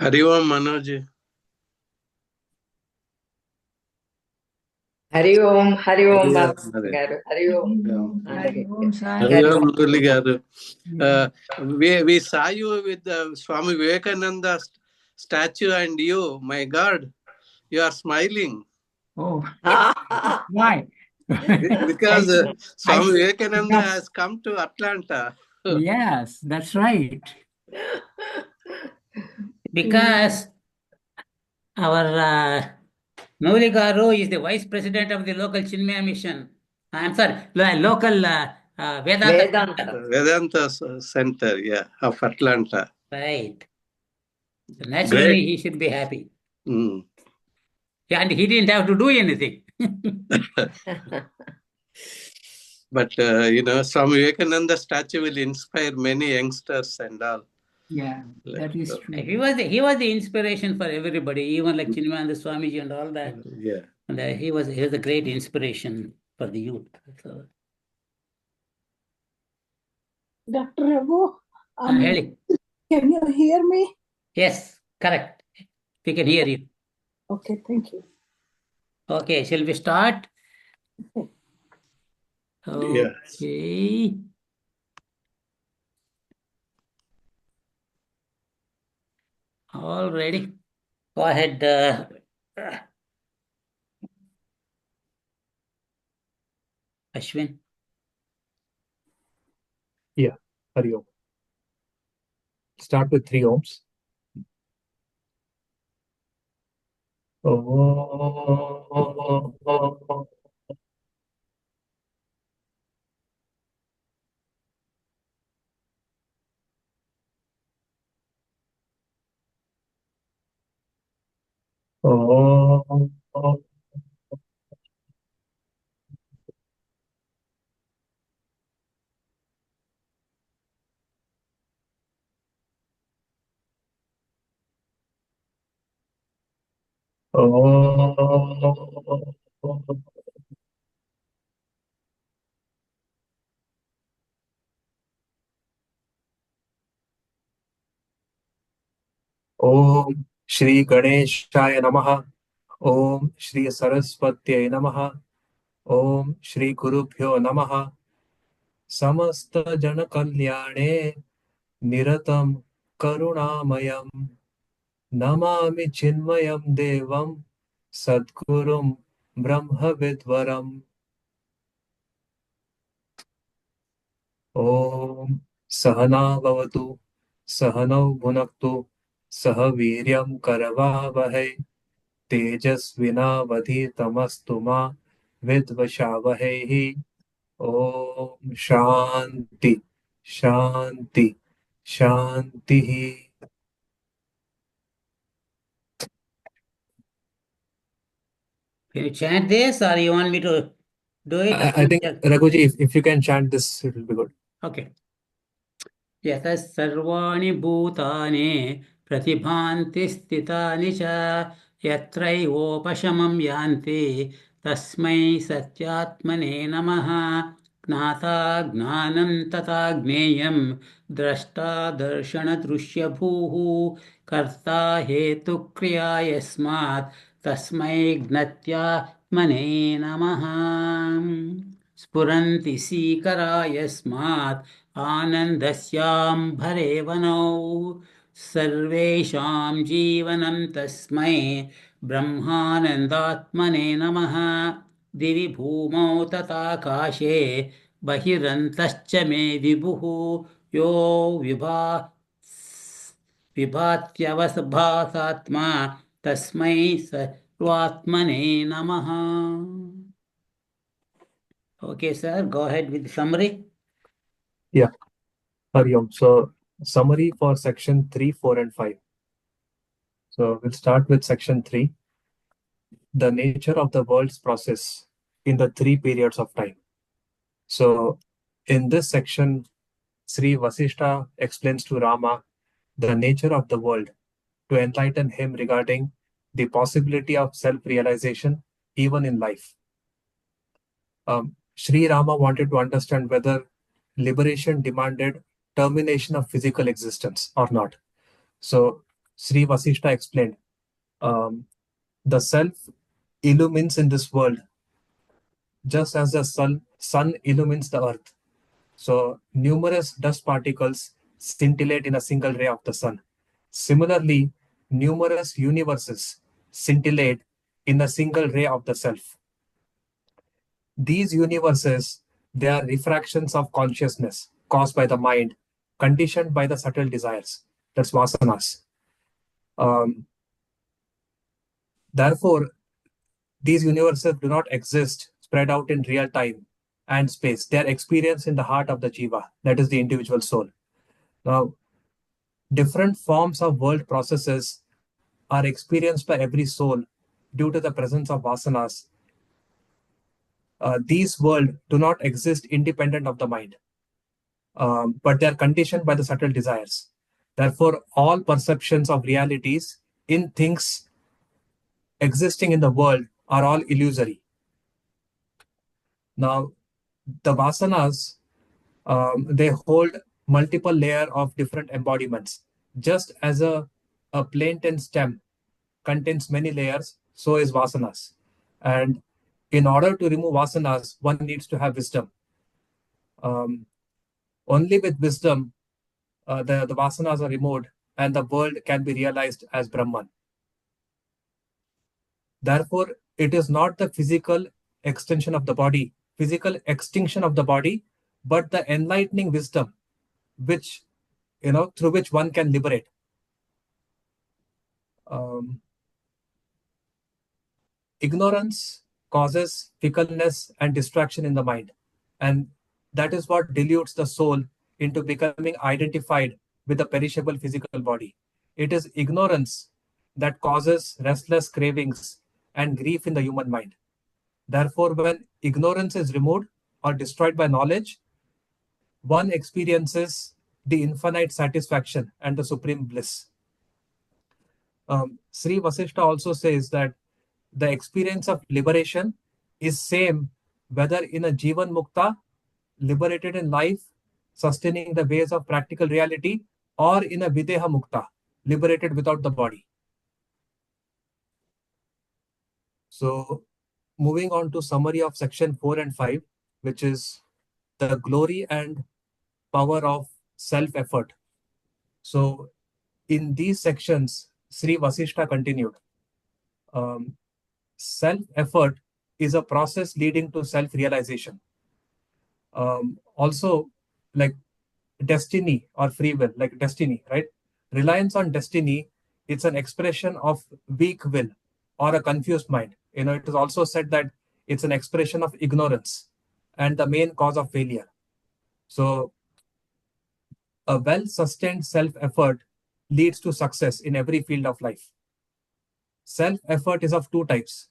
Hari Om, Manoj. Hari Om, Hari Om, Hari Om, Baba garu. Hari Om. Hari Om, Hari Om, Murali garu. We saw you with the Swami Vivekananda statue and you, my God, you are smiling. Oh, why? Because Swami Vivekananda has come to Atlanta. Yes, that's right. Because our Murali garu is the vice president of the local Chinmaya mission. I'm sorry, local Vedanta Center, yeah, of Atlanta. Right. So naturally, he should be happy. Mm. Yeah, and he didn't have to do anything. But, Swami Vivekananda statue will inspire many youngsters and all. Yeah, that is true. He was the inspiration for everybody, even like Chinmayananda Swamiji and all that. Yeah. And he was a great inspiration for the youth. So, Dr. Raghu, can you hear me? Yes, correct. We can hear you. Okay, thank you. Okay, shall we start? Yes. Okay. All ready. Go ahead. Ashwin. Yeah, Hari Om. Start with 3 ohms. Om Shri Ganeshaya Namaha. Om Shri Saraswatyay Namaha. Om Shri Gurubhyo Namaha. Samasta Jana Kalyane Niratam Karunamayam Namami Chinmayam Devam Sadgurum Brahma Vidvaram. Om Sahana Bhavatu Sahanau Bhunaktu Sahaviryam Karavavahe Tejasvinavadhitamastu ma Vidvashavahe. Om Shanti Shanti Shanti. Can you chant this or you want me to do it? I think, Raghuji, if you can chant this, it will be good. Okay. Yata sarvani bhutani pratibhanti stitani cha yatraivopashamam yanti tasmai satyatmane namaha gnata gnanam tata gneyam drashta darshana drushya bhuhu karta hetu kriya yasmat tasmai gnatya namaha spuranti sikara yasmat आनन्दस्यां भरे वनौ सर्वेषां जीवनं तस्मै ब्रह्मानन्दात्मने नमः दिवि भूमौ तथाकाशे बहिरन्तश्च मे विभुः यो विभात्यवसभासात्मा तस्मै सर्वात्मने नमः. Okay, sir, go ahead with the summary. Yeah, Hari Om. So, summary for section 3, 4, and 5. So, we'll start with section 3. The nature of the world's process in the three periods of time. So in this section, Sri Vasishta explains to Rama the nature of the world to enlighten him regarding the possibility of self-realization even in life. Sri Rama wanted to understand whether liberation demanded termination of physical existence or not. So Sri Vasishta explained, the self illumines in this world just as the sun illumines the earth. So numerous dust particles scintillate in a single ray of the sun. Similarly, numerous universes scintillate in a single ray of the self. These universes, they are refractions of consciousness caused by the mind, conditioned by the subtle desires. That's vasanas. Therefore, these universes do not exist spread out in real time and space. They are experienced in the heart of the jiva, that is the individual soul. Now, different forms of world processes are experienced by every soul due to the presence of vasanas. These worlds do not exist independent of the mind, but they are conditioned by the subtle desires. Therefore, all perceptions of realities in things existing in the world are all illusory. Now, the vasanas, they hold multiple layer of different embodiments. Just as a plantain stem contains many layers, so is vasanas. And in order to remove vasanas, one needs to have wisdom. Only with wisdom, the vasanas are removed and the world can be realized as Brahman. Therefore, it is not the physical extension of the body, physical extinction of the body, but the enlightening wisdom, which, through which one can liberate. Ignorance causes fickleness and distraction in the mind. And that is what dilutes the soul into becoming identified with the perishable physical body. It is ignorance that causes restless cravings and grief in the human mind. Therefore, when ignorance is removed or destroyed by knowledge, one experiences the infinite satisfaction and the supreme bliss. Sri Vasishta also says that the experience of liberation is same whether in a Jivan Mukta, liberated in life, sustaining the ways of practical reality, or in a Videha Mukta, liberated without the body. So, moving on to summary of section 4 and 5, which is the glory and power of self-effort. So, in these sections, Sri Vasishta continued. Self-effort is a process leading to self-realization. Also, like destiny or free will, like destiny, right? Reliance on destiny, it's an expression of weak will or a confused mind. It is also said that it's an expression of ignorance and the main cause of failure. So, a well-sustained self-effort leads to success in every field of life. Self-effort is of two types.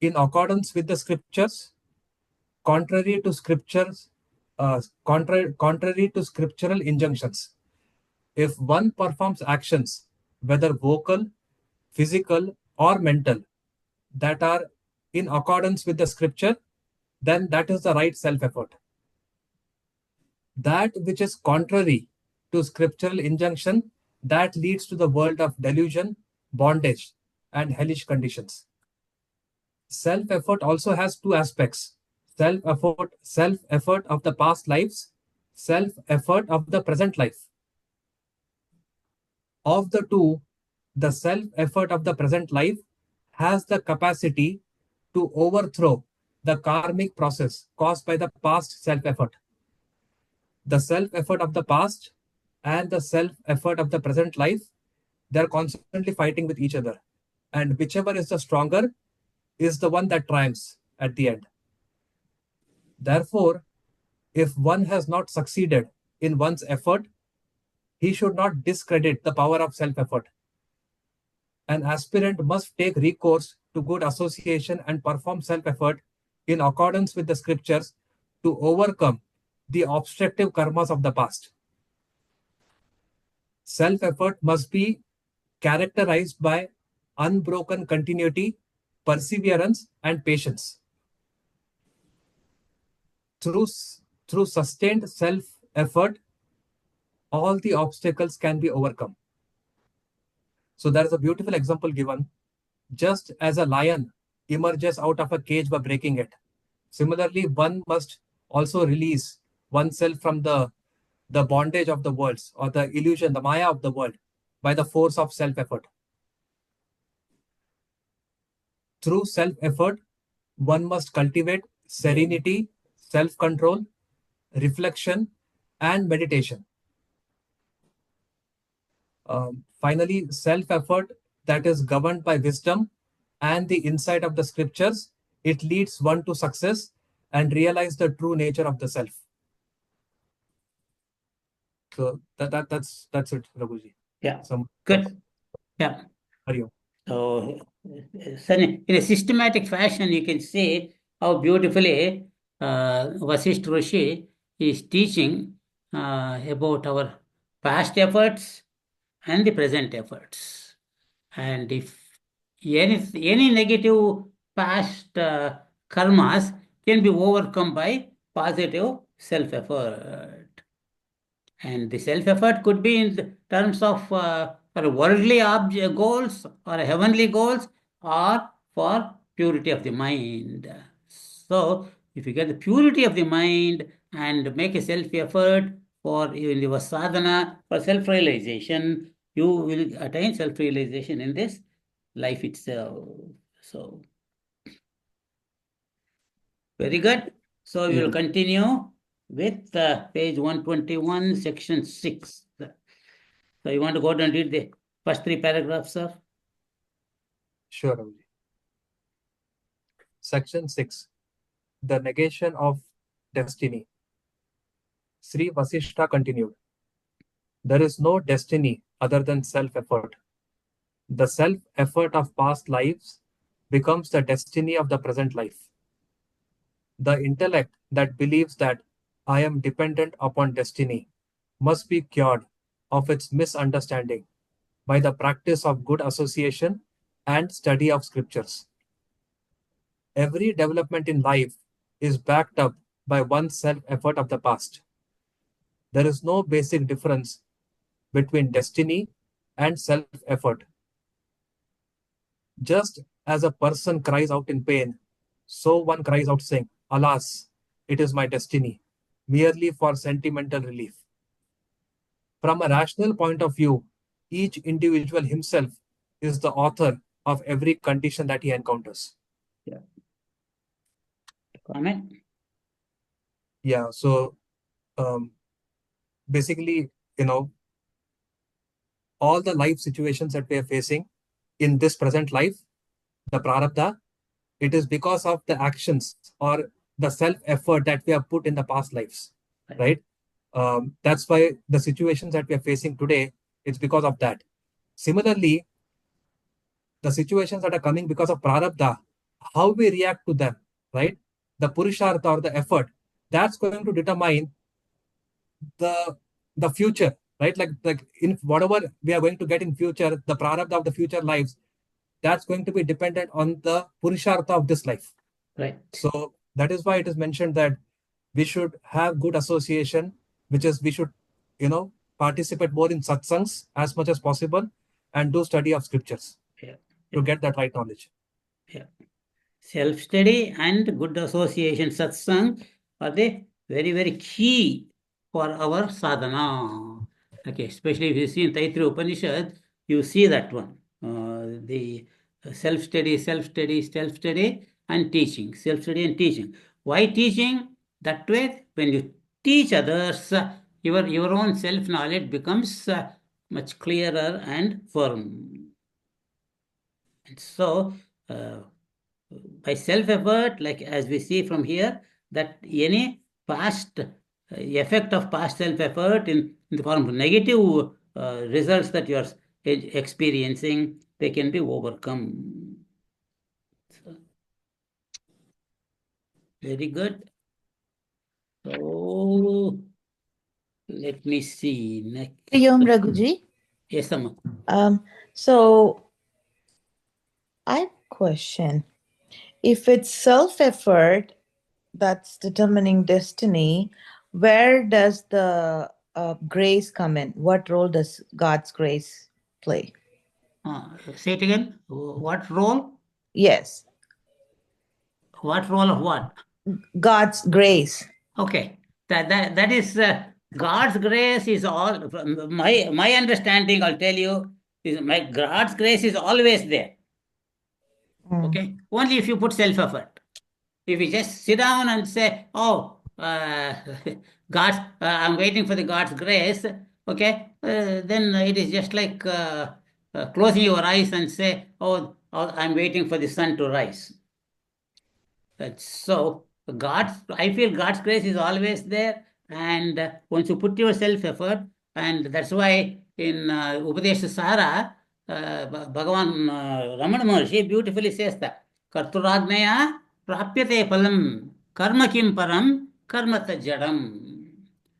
In accordance with the scriptures, contrary to scriptures, contrary to scriptural injunctions. If one performs actions, whether vocal, physical, or mental, that are in accordance with the scripture, then that is the right self-effort. That which is contrary to scriptural injunction, that leads to the world of delusion, bondage, and hellish conditions. Self-effort also has two aspects. Self-effort of the past lives, self-effort of the present life. Of the two, the self-effort of the present life has the capacity to overthrow the karmic process caused by the past self-effort. The self-effort of the past and the self-effort of the present life, they are constantly fighting with each other. And whichever is the stronger is the one that triumphs at the end. Therefore, if one has not succeeded in one's effort, he should not discredit the power of self-effort. An aspirant must take recourse to good association and perform self-effort in accordance with the scriptures to overcome the obstructive karmas of the past. Self-effort must be characterized by unbroken continuity, perseverance, and patience. Through, through sustained self-effort, all the obstacles can be overcome. So there is a beautiful example given. Just as a lion emerges out of a cage by breaking it, similarly, one must also release oneself from the bondage of the worlds or the illusion, the maya of the world by the force of self-effort. Through self-effort, one must cultivate serenity, self-control, reflection, and meditation. Finally, self-effort that is governed by wisdom and the insight of the scriptures, it leads one to success and realize the true nature of the self. So that's it, Raghuji. Yeah. Some Good. Yeah. Hariom. So, in a systematic fashion, you can see how beautifully Vasisht Rishi is teaching about our past efforts and the present efforts. And if any negative past karmas can be overcome by positive self-effort. And the self-effort could be in the terms of for worldly goals or heavenly goals or for purity of the mind. So, if you get the purity of the mind and make a self-effort for in your sadhana for self-realization, you will attain self-realization in this life itself. So, very good. So, we will continue with page 121, section 6. So, you want to go ahead and read the first 3 paragraphs, sir? Sure, Raghuji. Section 6. The negation of destiny. Sri Vasishta continued. There is no destiny other than self-effort. The self-effort of past lives becomes the destiny of the present life. The intellect that believes that I am dependent upon destiny must be cured of its misunderstanding by the practice of good association and study of scriptures. Every development in life is backed up by one's self-effort of the past. There is no basic difference between destiny and self-effort. Just as a person cries out in pain, so one cries out saying, "Alas, it is my destiny," merely for sentimental relief. From a rational point of view, each individual himself is the author of every condition that he encounters. Yeah. Comment? Yeah, so basically, all the life situations that we are facing in this present life, the prarabdha, it is because of the actions or the self-effort that we have put in the past lives, right? That's why the situations that we are facing today, it's because of that. Similarly, the situations that are coming because of prarabdha, how we react to them, right? The purushartha or the effort, that's going to determine the future, right? Like in whatever we are going to get in future, the prarabdha of the future lives, that's going to be dependent on the purushartha of this life. Right. So that is why it is mentioned that we should have good association, which is we should, participate more in satsangs as much as possible and do study of scriptures to get that right knowledge. Yeah. Self-study and good association, satsang, are the very, very key for our sadhana. Okay, especially if you see in Taittiriya Upanishad, you see that one. The self-study, and teaching. Self-study and teaching. Why teaching? That way, when you teach others, your own self-knowledge becomes much clearer and firm. And so, by self-effort, like as we see from here, that any past effect of past self-effort in the form of negative results that you are experiencing, they can be overcome. So, Very good. So, let me see. Next. Hariom Raghuji. Yes, Amma. So I have a question. If it's self-effort that's determining destiny, where does the grace come in? What role does God's grace play? Say it again. What role? Yes, What role of what? God's grace. Okay. That is God's grace is all my understanding, I'll tell you, is my God's grace is always there. Okay. Only if you put self-effort. If you just sit down and say, "Oh, God's, I'm waiting for the God's grace," okay, then it is just like closing your eyes and say, "Oh, I'm waiting for the sun to rise." So I feel God's grace is always there, and once you put your self-effort, and that's why in Upadesha Sara, Bhagavan Ramana Maharshi beautifully says that Karturagneya prapyate palam karma kim param karma jadam.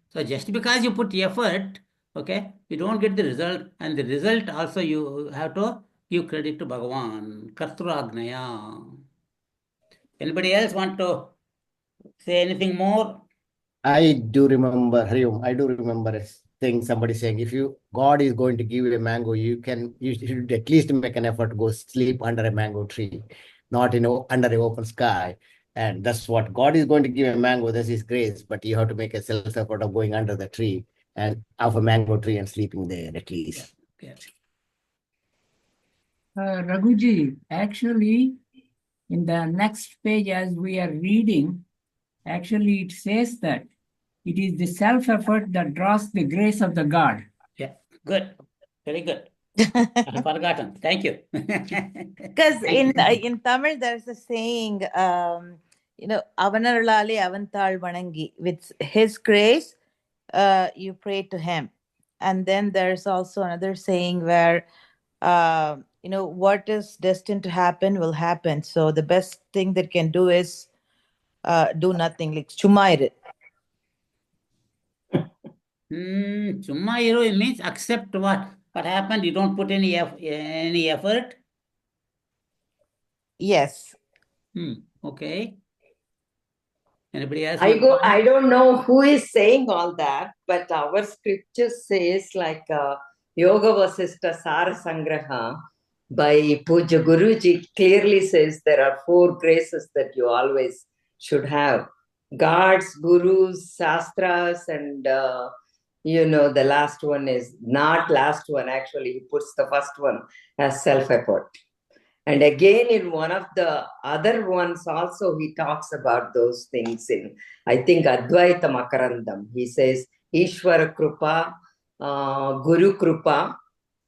So just because you put effort, okay, you don't get the result, and the result also you have to give credit to Bhagavan. Karturagneya. Anybody else want to say anything more? I do remember, Hariom, I do remember a thing, somebody saying, if you God is going to give you a mango, you should at least make an effort to go sleep under a mango tree, not under an open sky. And that's what God is going to give a mango, that's his grace, but you have to make a self-effort of going under the tree and of a mango tree and sleeping there at least. Yeah. Raghuji, actually, in the next page, as we are reading, actually it says that it is the self-effort that draws the grace of the God. Yeah, good. Very good. I forgotten. Thank you. Because in Tamil there's a saying, Avanarulale Avantal Vanangi. With his grace, you pray to him. And then there's also another saying where what is destined to happen will happen. So the best thing that can do is do nothing, like chumair. Summa hero means accept what happened. You don't put any effort. Yes. Okay. Anybody else? I don't know who is saying all that, but our scripture says like Yoga Vasista Sara Sangraha by Puja Guruji clearly says there are 4 graces that you always should have. Gods, gurus, shastras, and the last one is not last one, actually. He puts the first one as self-effort. And again, in one of the other ones also, he talks about those things in, I think, Advaita Makarandam. He says, Ishvara Krupa, Guru Krupa,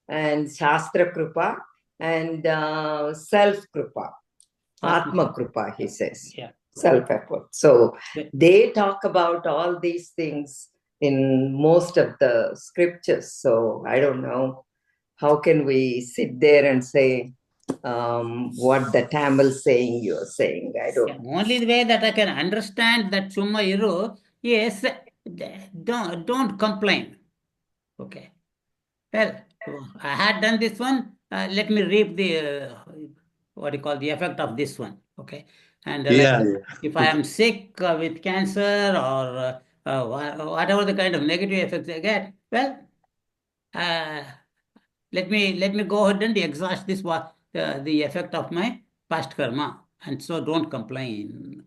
and Shastra Krupa, and Self Krupa, Atma Krupa, he says. Yeah. Self-effort. So they talk about all these things in most of the scriptures. So I don't know, how can we sit there and say, what the Tamil saying you're saying? I don't know. Only the way that I can understand that Summa hero is don't complain. Okay. Well, I had done this one. Let me reap the the effect of this one. Okay. And if I am sick with cancer or whatever the kind of negative effects I get, well, let me go ahead and exhaust this the effect of my past karma, and so don't complain.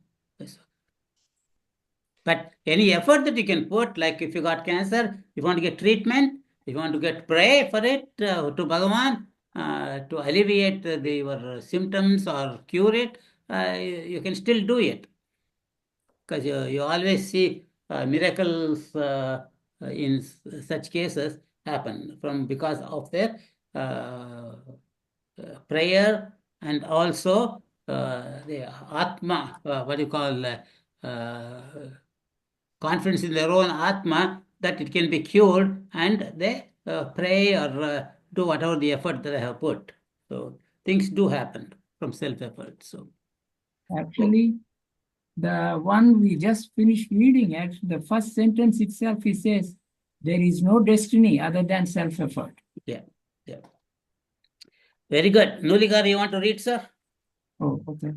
But any effort that you can put, like if you got cancer, you want to get treatment, you want to pray for it to Bhagavan to alleviate your symptoms or cure it, you can still do it. Because you always see miracles in such cases happen because of their prayer, and also the Atma, confidence in their own Atma that it can be cured, and they pray or do whatever the effort that they have put. So things do happen from self-effort. So actually, The one we just finished reading, actually, the first sentence itself, he says, there is no destiny other than self-effort. Yeah. Very good. Nulikar, you want to read, sir? Oh, okay.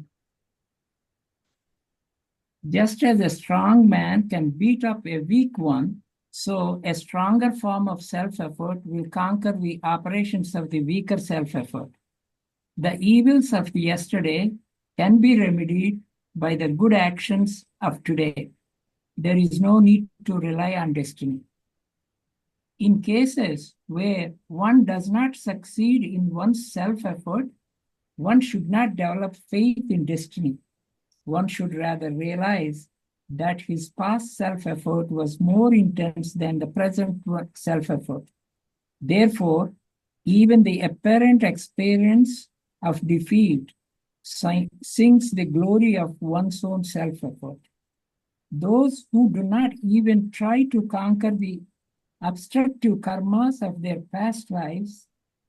Just as a strong man can beat up a weak one, so a stronger form of self-effort will conquer the operations of the weaker self-effort. The evils of yesterday can be remedied by the good actions of today. There is no need to rely on destiny. In cases where one does not succeed in one's self-effort, one should not develop faith in destiny. One should rather realize that his past self-effort was more intense than the present self-effort. Therefore, even the apparent experience of defeat sings the glory of one's own self-effort. Those who do not even try to conquer the obstructive karmas of their past lives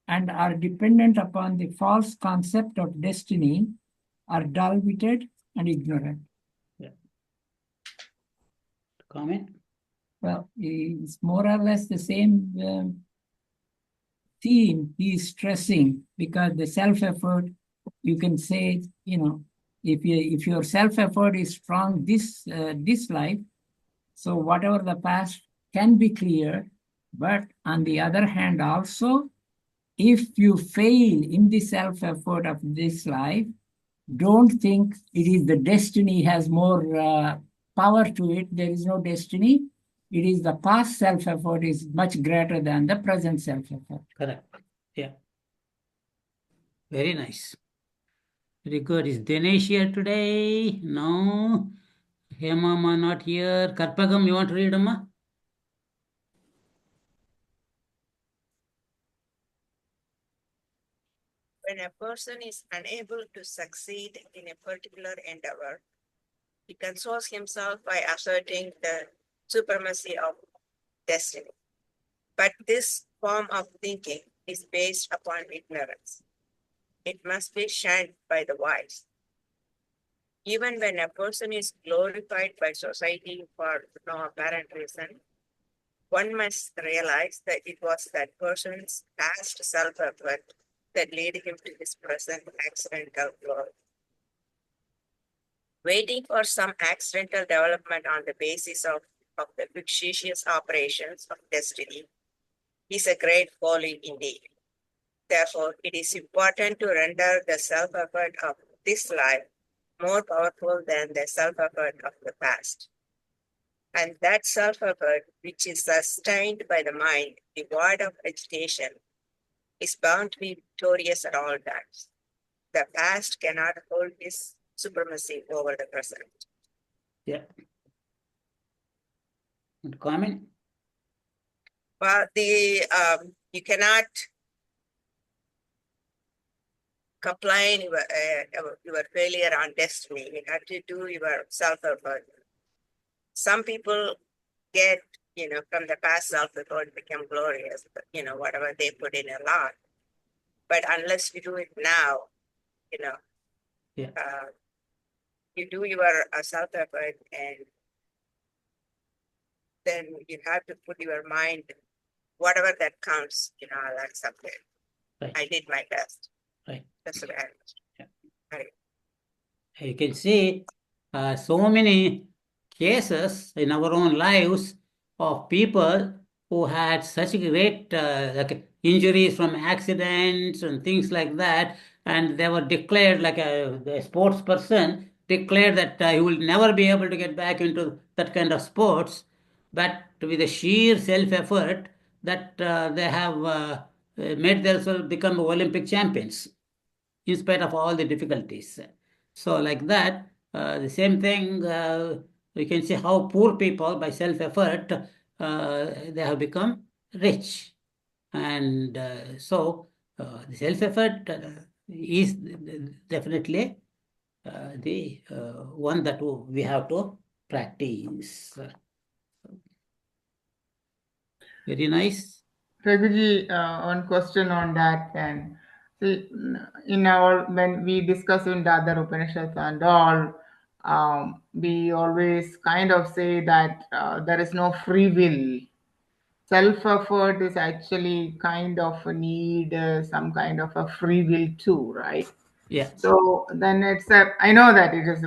and are dependent upon the false concept of destiny are dull-witted and ignorant. Comment? Well, it's more or less the same theme he's stressing, because the self-effort, you can say, if your self-effort is strong this life, so whatever the past can be cleared. But on the other hand, also, if you fail in the self-effort of this life, don't think it is the destiny has more power to it. There is no destiny. It is the past self-effort is much greater than the present self-effort. Correct. Yeah. Very nice. Very good. Is Dinesh here today? No. Hemama not here. Karpagam, you want to read, Amma? When a person is unable to succeed in a particular endeavor, he consoles himself by asserting the supremacy of destiny. But this form of thinking is based upon ignorance. It must be shunned by the wise. Even when a person is glorified by society for no apparent reason, one must realize that it was that person's past self-effort that led him to his present accidental glory. Waiting for some accidental development on the basis of the fictitious operations of destiny is a great folly indeed. Therefore, it is important to render the self-effort of this life more powerful than the self-effort of the past. And that self-effort, which is sustained by the mind, devoid of agitation, is bound to be victorious at all times. The past cannot hold its supremacy over the present. Yeah. Comment? Well, you cannot complain your failure on destiny. You have to do your self-effort. Some people get, from the past self-effort become glorious, whatever they put in a lot. But unless you do it now, you do your self-effort, and then you have to put your mind, whatever that comes, I'll accept it. Right. I did my best. Right. That's the way I Yeah. Right. You can see so many cases in our own lives of people who had such great like injuries from accidents and things like that, and they were declared like a sports person declared that he will never be able to get back into that kind of sports, but with the sheer self-effort that they have made themselves become Olympic champions in spite of all the difficulties. So like that, the same thing, we can see how poor people by self-effort, they have become rich. And the self-effort is definitely the one that we have to practice. Very nice. Raghuji, one question on that. And see, when we discuss in the other Upanishads and all, we always kind of say that there is no free will. Self-effort is actually kind of a need, some kind of a free will too, right? Yeah. So then it's I know that it is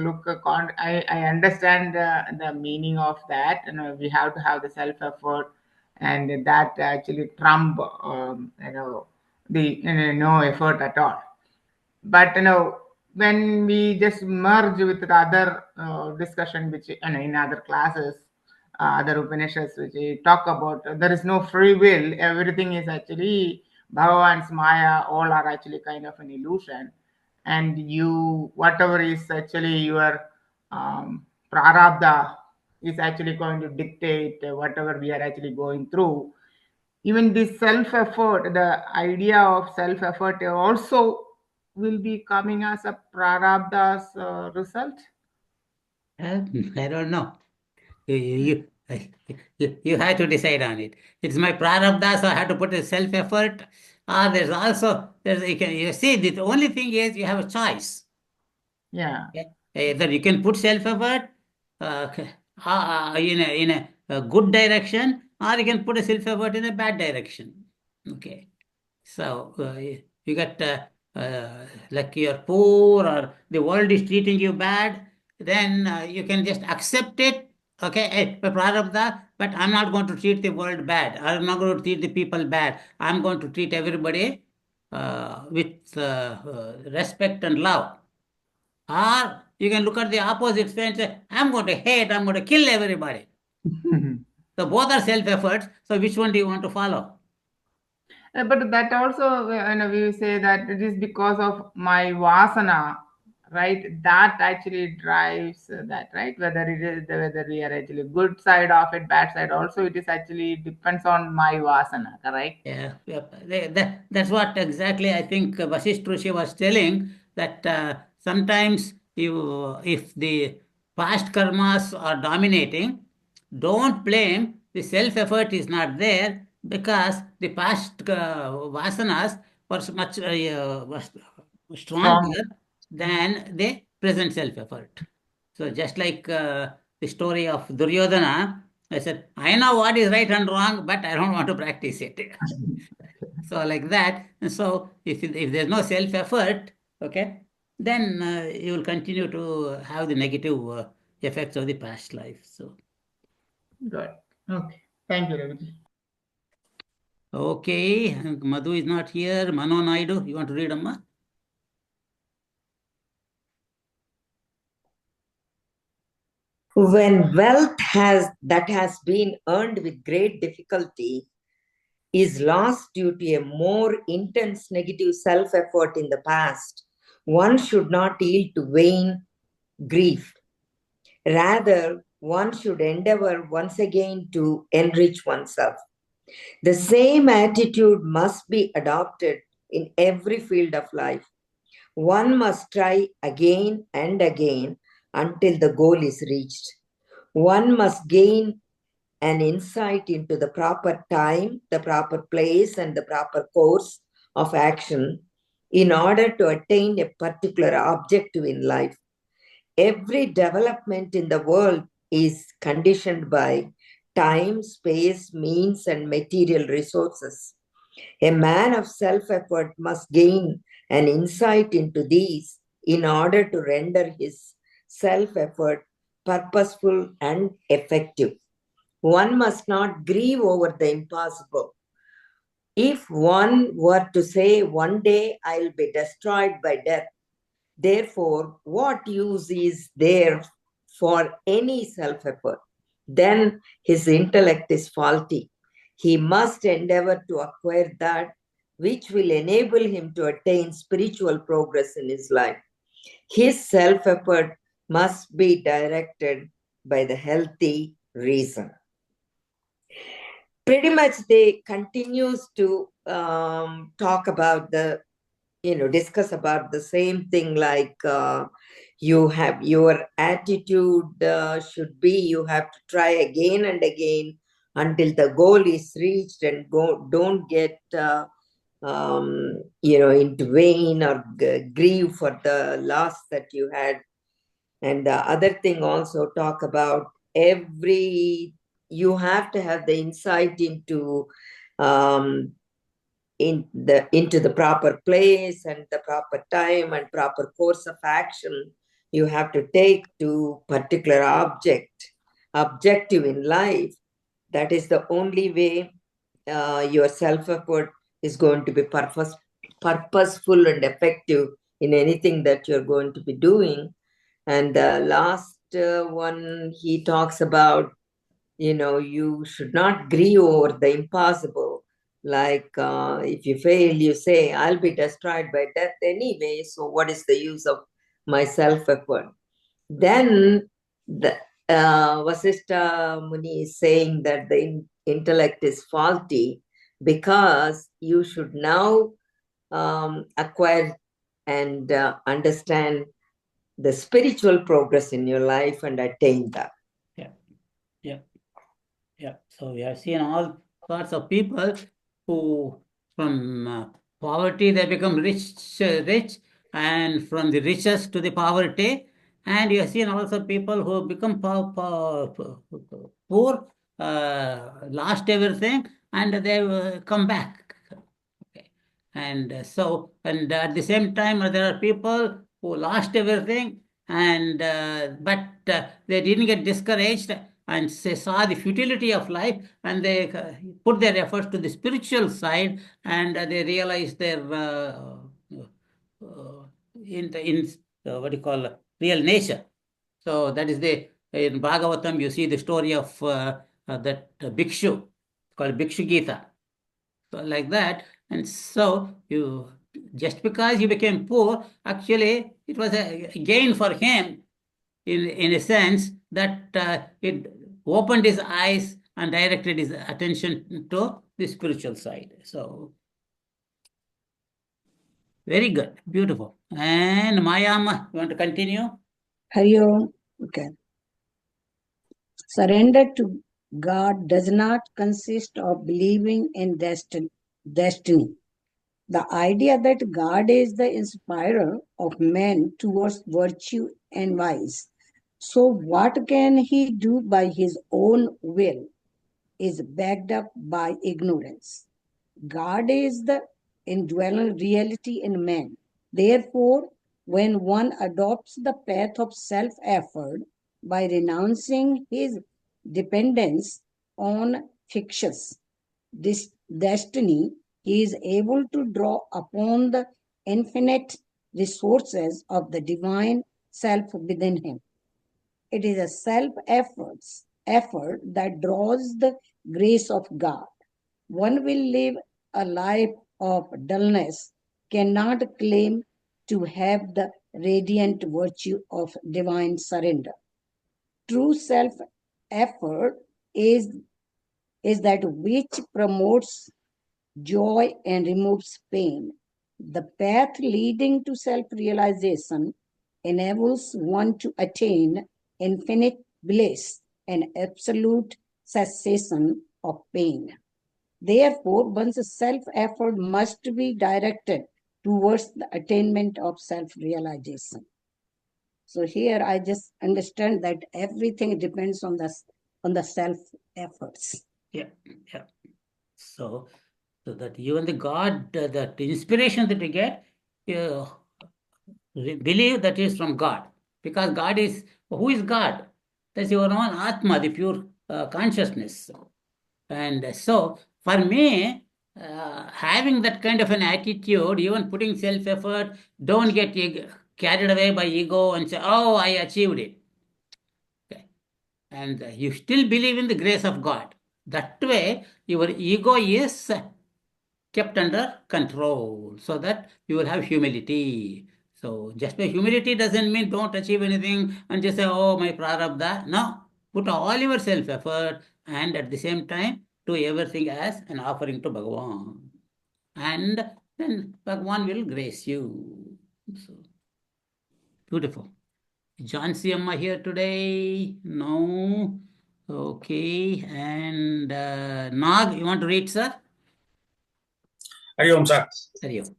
I understand the meaning of that. We have to have the self-effort, and that actually trump the no effort at all. But when we just merge with the other discussion, which in other classes, other Upanishads, which we talk about, there is no free will. Everything is actually Bhagavan's Maya. All are actually kind of an illusion, and you whatever is actually your prarabdha is actually going to dictate whatever we are actually going through. Even this self-effort, the idea of self-effort also will be coming as a prarabdha's result. I don't know. You have to decide on it. It's my prarabdha, so I have to put a self-effort. You see, the only thing is you have a choice. Yeah. Either you can put self-effort in a good direction, or you can put a self-effort in a bad direction. Okay. So you got like you're poor or the world is treating you bad, then you can just accept it. Okay, prarabdha, but I'm not going to treat the world bad. I'm not going to treat the people bad. I'm going to treat everybody with respect and love. Or you can look at the opposite side and say, I'm going to hate, I'm going to kill everybody. So both are self-efforts. So which one do you want to follow? But that also, we say that it is because of my vasana, right? That actually drives that, right? Whether we are actually good side of it, bad side also, it is actually depends on my vasana, correct? Yeah. That's what exactly I think Vashista Rishi was telling, that sometimes if the past karmas are dominating, don't blame the self-effort is not there, because the past vasanas was much was Strong. stronger than the present self-effort. So just like the story of Duryodhana, I said, I know what is right and wrong, but I don't want to practice it. So like that. And so if there's no self-effort, okay, then you will continue to have the negative effects of the past life. So. Good. Okay. Thank you, Ravi. Okay, Madhu is not here. Mano Naidu, you want to read, Amma? When wealth that has been earned with great difficulty is lost due to a more intense negative self-effort in the past, one should not yield to vain grief. Rather, one should endeavor once again to enrich oneself. The same attitude must be adopted in every field of life. One must try again and again until the goal is reached. One must gain an insight into the proper time, the proper place, and the proper course of action in order to attain a particular objective in life. Every development in the world is conditioned by time, space, means, and material resources. A man of self-effort must gain an insight into these in order to render his self-effort purposeful and effective. One must not grieve over the impossible. If one were to say, one day I'll be destroyed by death, therefore, what use is there for any self-effort? Then his intellect is faulty. He must endeavor to acquire that which will enable him to attain spiritual progress in his life. His self-effort must be directed by the healthy reason. Pretty much they continues to talk about discuss about the same thing, like you have your attitude should be you have to try again and again until the goal is reached, and don't get into vain or grieve for the loss that you had. And the other thing also talk about you have to have the insight into into the proper place and the proper time and proper course of action you have to take to particular objective in life. That is the only way your self-effort is going to be purposeful and effective in anything that you're going to be doing. And the last one, he talks about, you should not grieve over the impossible. Like if you fail, you say, I'll be destroyed by death anyway, so what is the use of my self-effort? Then the Vasista Muni is saying that the intellect is faulty because you should now acquire and understand the spiritual progress in your life and attain that. Yeah. So we have seen all sorts of people who, from poverty, they become rich, and from the richest to the poverty. And you have seen also people who become poor, lost everything, and they come back. Okay. And and at the same time, there are people who lost everything, and but they didn't get discouraged, and they saw the futility of life, and they put their efforts to the spiritual side, and they realized their what do you call real nature. So that is in Bhagavatam you see the story of that bhikshu called Bhikshu Gita. So like that, and so you just because you became poor, actually it was a gain for him in a sense that it opened his eyes and directed his attention to the spiritual side. So very good, beautiful. And Mayama, you want to continue? Hari Om. Okay. Surrender to God does not consist of believing in destiny. The idea that God is the inspirer of men towards virtue and vice. So, what can he do by his own will is backed up by ignorance. God is the indwelling reality in man. Therefore, when one adopts the path of self effort by renouncing his dependence on fictitious destiny, he is able to draw upon the infinite resources of the divine self within him. It is a effort that draws the grace of God. One will live a life of dullness, cannot claim to have the radiant virtue of divine surrender. True self effort is that which promotes joy and removes pain. The path leading to self realization enables one to attain infinite bliss and absolute cessation of pain. Therefore, one's self effort must be directed towards the attainment of self realization. So here I just understand that everything depends on the self efforts. Yeah. So that even the God, that inspiration that we get, believe that is from God, because God is, who is God? That's your own Atma, the pure consciousness. And so for me, having that kind of an attitude, even putting self-effort, don't get carried away by ego and say, oh, I achieved it. Okay. And you still believe in the grace of God. That way, your ego is kept under control, so that you will have humility. So just by humility doesn't mean don't achieve anything and just say, oh, my prarabdha. No, put all your self-effort, and at the same time do everything as an offering to Bhagavan. And then Bhagavan will grace you. So beautiful. Jansi Amma here today? No. Okay. And Nag, you want to read, sir? Hari Om, sir. Hari Om.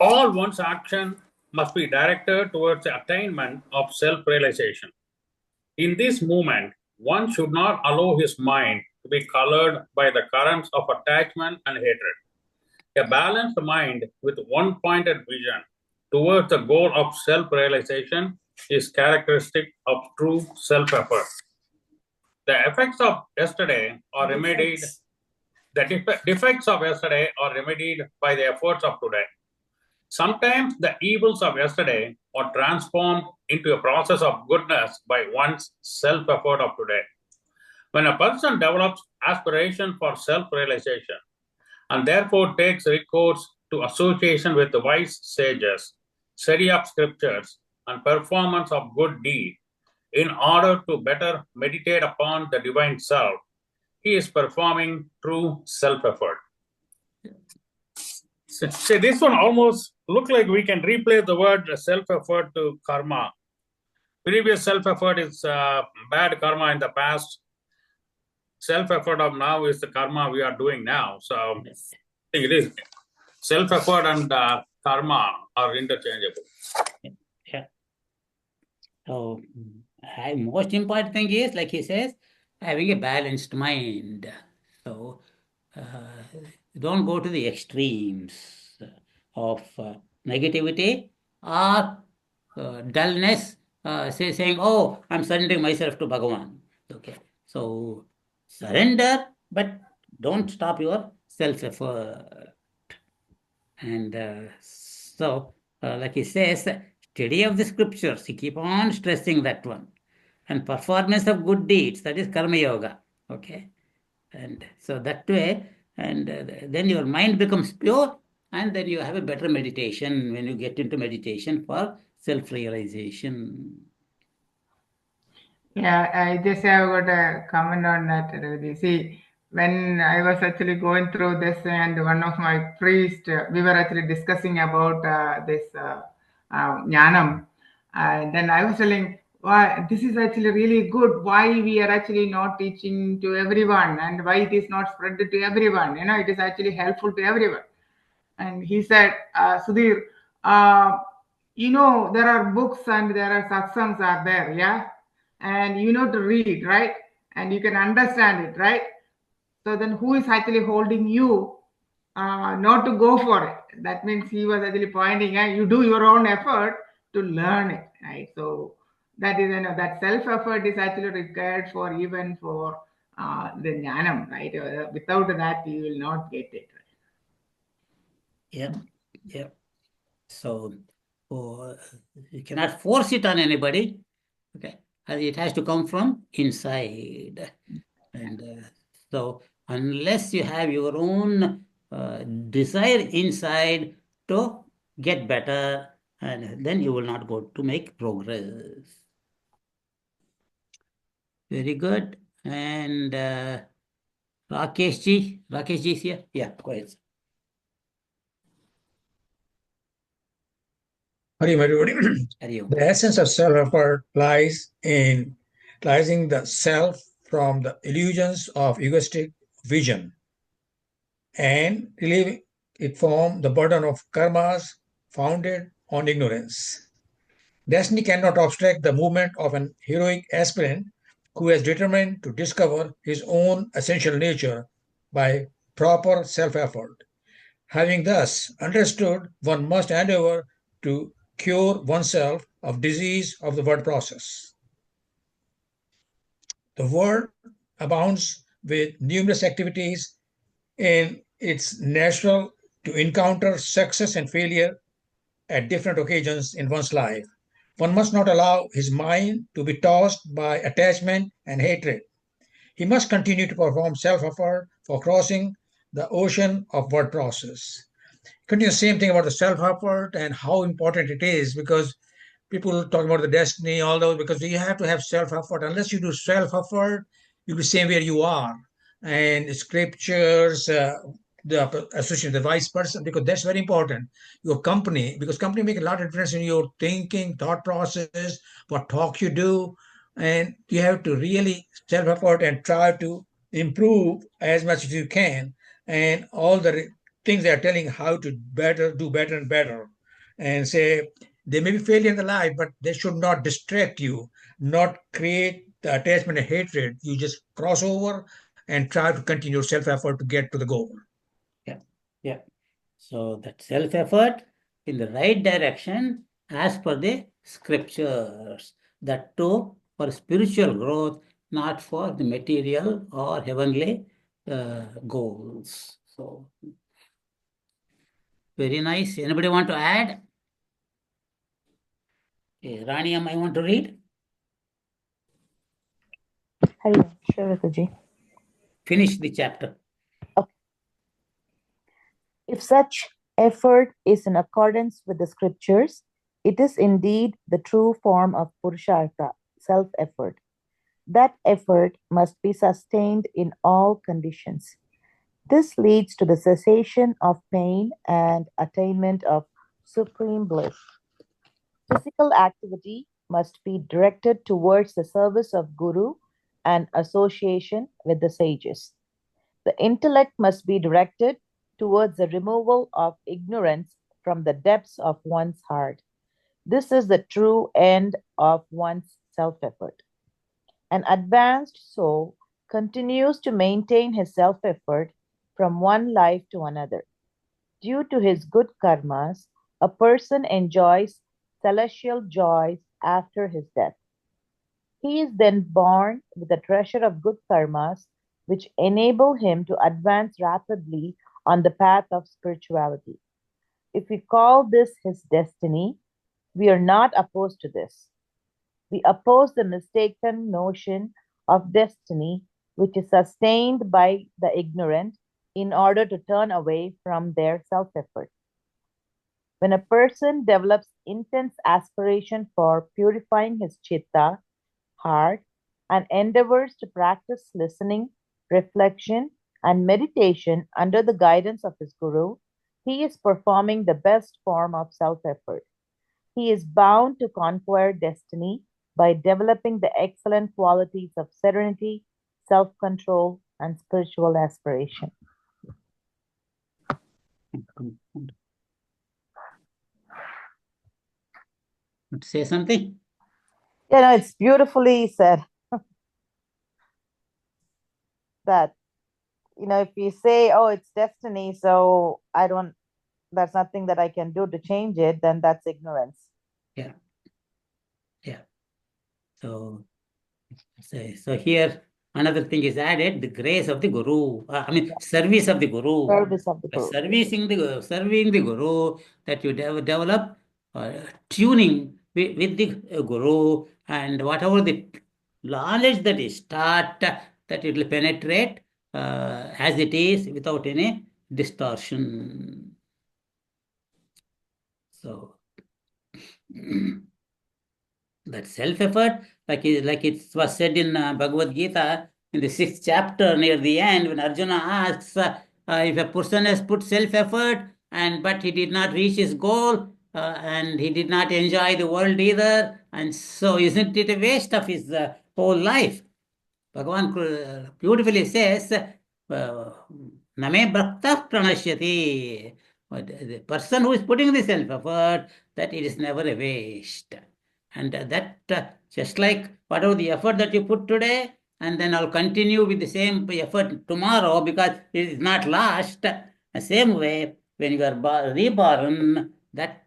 All one's action must be directed towards the attainment of self-realization. In this movement, one should not allow his mind to be colored by the currents of attachment and hatred. A balanced mind with one-pointed vision towards the goal of self-realization is characteristic of true self-effort. The effects of yesterday are remedied. The defects of yesterday are remedied by the efforts of today. Sometimes the evils of yesterday are transformed into a process of goodness by one's self-effort of today. When a person develops aspiration for self-realization and therefore takes recourse to association with the wise sages, study of scriptures, and performance of good deed in order to better meditate upon the divine self, he is performing true self-effort. See, this one almost look like we can replace the word self-effort to karma. Previous self-effort is bad karma in the past. Self-effort of now is the karma we are doing now. So I think it is self-effort and karma are interchangeable. Yeah. So, most important thing is, like he says, having a balanced mind. So, don't go to the extremes of negativity or dullness, saying, oh, I'm surrendering myself to Bhagavan. Okay. So, surrender, but don't stop your self-effort. And so, like he says, study of the scriptures, he keep on stressing that one. And performance of good deeds, that is karma yoga. Okay. And so that way, and then your mind becomes pure, and then you have a better meditation when you get into meditation for self-realization. Yeah, I just have got a comment on that. You see, when I was actually going through this, and one of my priests, we were actually discussing about this jnanam, and then I was telling, why this is actually really good. Why we are actually not teaching to everyone, and why it is not spread to everyone. You know, it is actually helpful to everyone. And he said, Sudhir, you know, there are books and there are satsangs are there, yeah, and you know to read, right, and you can understand it, right. So then who is actually holding you not to go for it? That means he was actually pointing at you do your own effort to learn it, right? So that is, you know, that self effort is actually required for even for the jnanam, right? Without that you will not get it. Yeah, yeah. So you cannot force it on anybody. Okay, and it has to come from inside. And so unless you have your own desire inside to get better, and then you will not go to make progress. Very good. And Rakesh ji is here. Yeah, go ahead. Hari Om, everybody. The essence of self-effort lies in realizing the self from the illusions of egoistic vision and relieving it from the burden of karmas founded on ignorance. Destiny cannot obstruct the movement of an heroic aspirant who is determined to discover his own essential nature by proper self-effort. Having thus understood, one must endeavor to cure oneself of disease of the word process. The world abounds with numerous activities and it's natural to encounter success and failure at different occasions in one's life. One must not allow his mind to be tossed by attachment and hatred. He must continue to perform self-effort for crossing the ocean of word process. Continue the same thing about the self-effort and how important it is, because people talk about the destiny, all those, because you have to have self-effort. Unless you do self-effort, you'll be same where you are. And scriptures, the association, the vice person, because that's very important. Your company, because company make a lot of difference in your thinking, thought process, what talk you do, and you have to really self-effort and try to improve as much as you can. And all the things they are telling how to better, do better and better, and say They may be failure in the life, but they should not distract you, not create the attachment and hatred. You just cross over and try to continue self-effort to get to the goal. Yeah. So that self-effort in the right direction as per the scriptures. That too for spiritual growth, not for the material or heavenly goals. So very nice. Anybody want to add? Okay, Rani, I want to read. Sure, Rikuji. Finish the chapter. If such effort is in accordance with the scriptures, it is indeed the true form of purushartha, self-effort. That effort must be sustained in all conditions. This leads to the cessation of pain and attainment of supreme bliss. Physical activity must be directed towards the service of Guru and association with the sages. The intellect must be directed towards the removal of ignorance from the depths of one's heart. This is the true end of one's self effort. An advanced soul continues to maintain his self effort from one life to another. Due to his good karmas, a person enjoys celestial joys after his death. He is then born with a treasure of good karmas which enable him to advance rapidly on the path of spirituality. If we call this his destiny, we are not opposed to this. We oppose the mistaken notion of destiny, which is sustained by the ignorant in order to turn away from their self effort. When a person develops intense aspiration for purifying his chitta, heart, and endeavors to practice listening, reflection, and meditation under the guidance of his guru, he is performing the best form of self effort. He is bound to conquer destiny by developing the excellent qualities of serenity, self control, and spiritual aspiration. Say something? Yeah, no, it's beautifully said. That, if you say, oh, it's destiny, so there's nothing that I can do to change it, then that's ignorance. Yeah. So here another thing is added: the grace of the guru. Service of the guru. Service of the By guru. serving the guru, that you develop tuning with the guru, and whatever the knowledge that is taught, that it will penetrate as it is without any distortion. So that self-effort, like it was said in Bhagavad Gita in the 6th chapter near the end, when Arjuna asks if a person has put self-effort but he did not reach his goal and he did not enjoy the world either, and so isn't it a waste of his whole life? Bhagavan beautifully says, Name bhakta pranashyati. The person who is putting the self-effort, that it is never a waste. And that just like whatever the effort that you put today, and then I'll continue with the same effort tomorrow because it is not lost. The same way, when you are reborn, that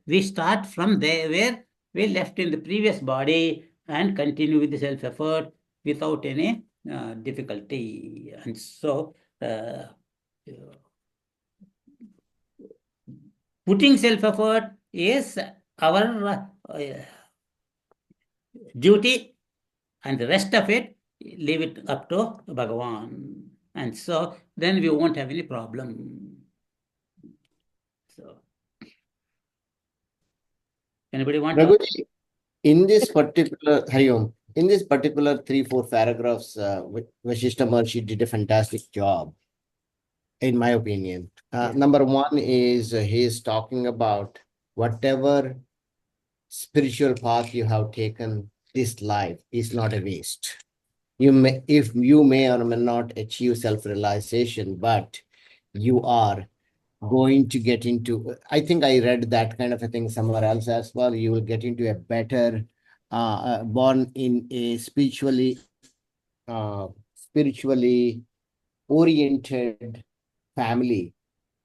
we start from there where we left in the previous body and continue with the self-effort without any difficulty. And so putting self-effort is our duty, and the rest of it, leave it up to Bhagavan. And so then we won't have any problem. So, anybody want to? In this particular, Hariom, in this particular 3-4 paragraphs, Vashista Maharshi did a fantastic job, in my opinion. Number one is he is talking about whatever spiritual path you have taken this life is not a waste. If you may or may not achieve self-realization, but you are going to get into, I think I read that kind of a thing somewhere else as well. You will get into a better, born in a spiritually oriented family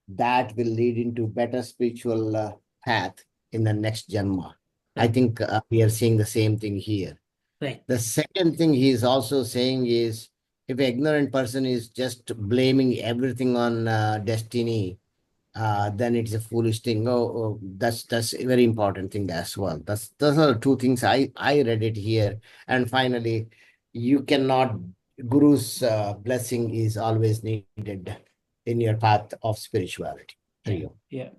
that will lead into better spiritual path in the next janma. I think we are seeing the same thing here. Right. The second thing he is also saying is, if an ignorant person is just blaming everything on destiny, then it's a foolish thing. That's a very important thing as well. Those are the two things I read it here. And finally, you cannot, Guru's blessing is always needed in your path of spirituality. Yeah.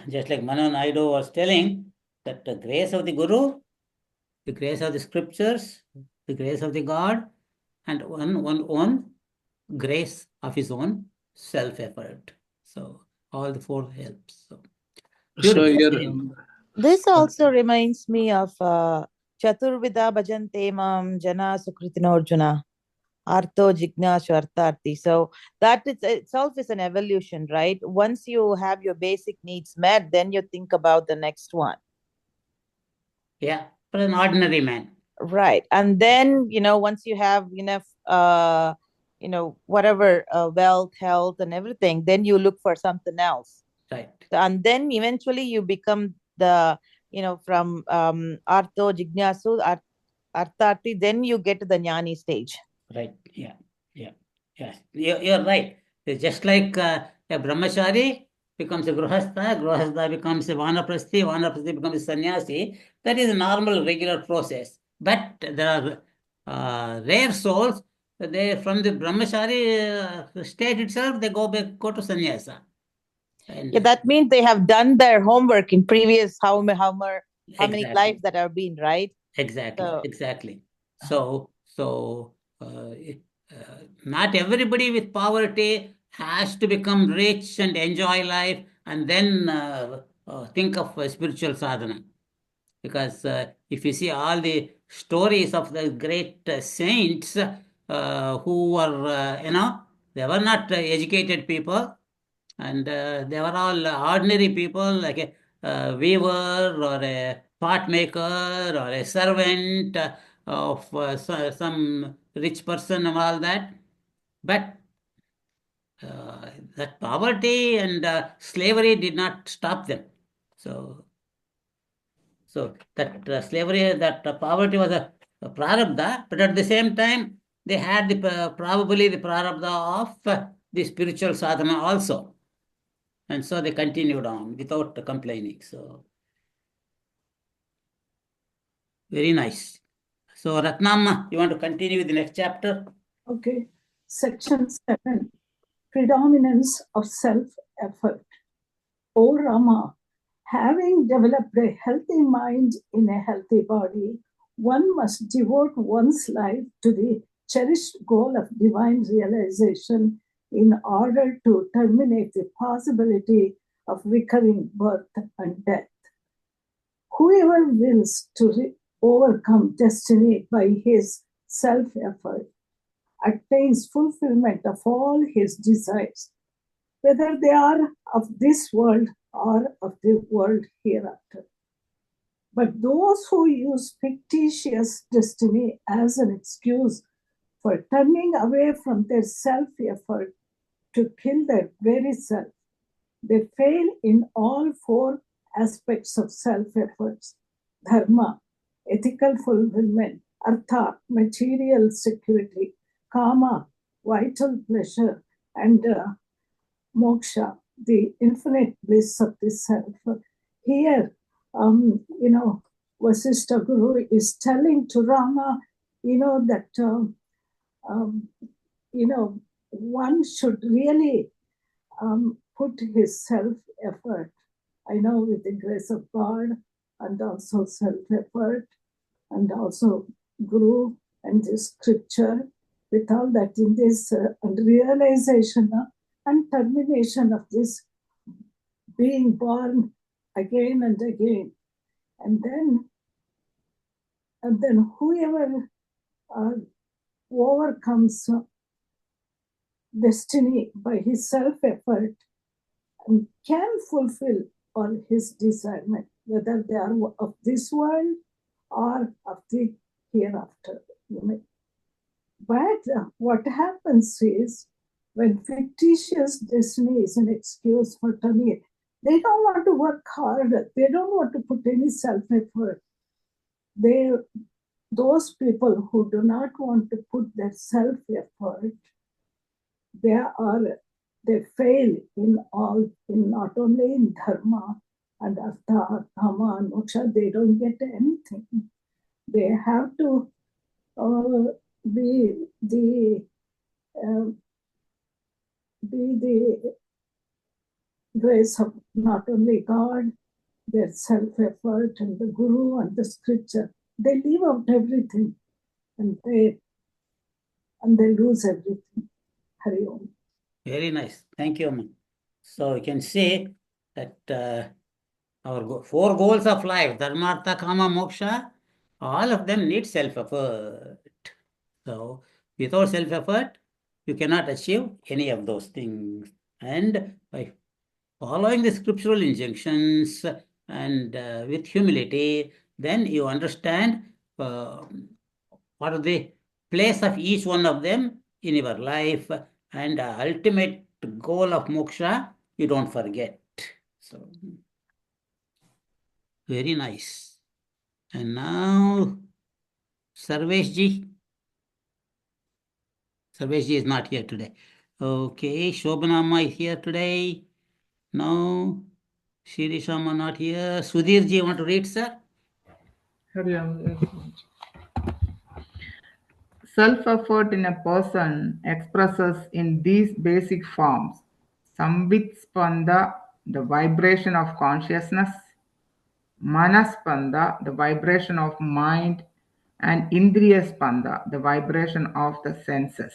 Just like Mano Naidu was telling, that the grace of the Guru, the grace of the scriptures, the grace of the God, and one own grace of his own self-effort. So all the four helps. So this also reminds me of Chaturvida Bhajante Mam Jana Sukritino Arjuna. Artho Jignashu Artharthi. So that itself is an evolution, right? Once you have your basic needs met, then you think about the next one. Yeah, for an ordinary man. Right. And then, once you have enough, whatever wealth, health, and everything, then you look for something else. Right. And then eventually you become the, from Artho Jignasu, Artharthi, then you get to the Jnani stage. Right. Yeah. You're right. It's just like a brahmachari becomes a grihastha becomes a vanaprasthi becomes a sannyasi. That is a normal, regular process. But there are rare souls. They from the brahmachari state itself, they go to sannyasa. Yeah, that means they have done their homework in previous how many lives that have been, right? Exactly. So not everybody with poverty has to become rich and enjoy life and then think of spiritual sadhana. Because if you see all the stories of the great saints who were, they were not educated people, and they were all ordinary people, like a weaver or a pot maker or a servant of some rich person and all that. But that poverty and slavery did not stop them. So that slavery, that poverty was a prarabdha, but at the same time, they had probably the prarabdha of the spiritual sadhana also. And so they continued on without complaining. So very nice. So Ratnamma, you want to continue with the next chapter? Okay. Section 7. Predominance of self-effort. O Rama, having developed a healthy mind in a healthy body, one must devote one's life to the cherished goal of divine realization in order to terminate the possibility of recurring birth and death. Whoever wills to overcome destiny by his self-effort attains fulfillment of all his desires, whether they are of this world or of the world hereafter. But those who use fictitious destiny as an excuse for turning away from their self-effort to kill their very self, they fail in all four aspects of self-efforts: dharma, ethical fulfillment; artha, material security; kama, vital pleasure; and moksha, the infinite bliss of the self. Here, Vashista Guru is telling to Rama, that, one should really put his self-effort, with the grace of God, and also self-effort, and also Guru and the scripture, with all that in this realization and termination of this being born again and again. And then whoever overcomes destiny by his self-effort and can fulfill all his discernment, whether they are of this world or of the hereafter. But what happens is, when fictitious destiny is an excuse for turning, they don't want to work hard. They don't want to put any self-effort. Those people who do not want to put their self-effort, they fail in not only in dharma and artha, kama, and moksha. They don't get anything. They have to be the grace of not only God, their self-effort and the guru and the scripture. They leave out everything and they lose everything. Hari Om. Very nice. Thank you, Amma. So you can say that our 4 goals of life, dharma, artha, kama, moksha, all of them need self-effort. So without self-effort, you cannot achieve any of those things. And by following the scriptural injunctions and with humility, then you understand what are the place of each one of them in your life, and ultimate goal of moksha you don't forget. So very nice. And now Sarvesh ji is not here today. Okay, Shobhanama is here today. No, Shirishama not here. Sudhir ji, you want to read, sir? Self-effort in a person expresses in these basic forms: Samvitspanda, the vibration of consciousness; Manaspanda, the vibration of mind; and Indriyaspanda, the vibration of the senses.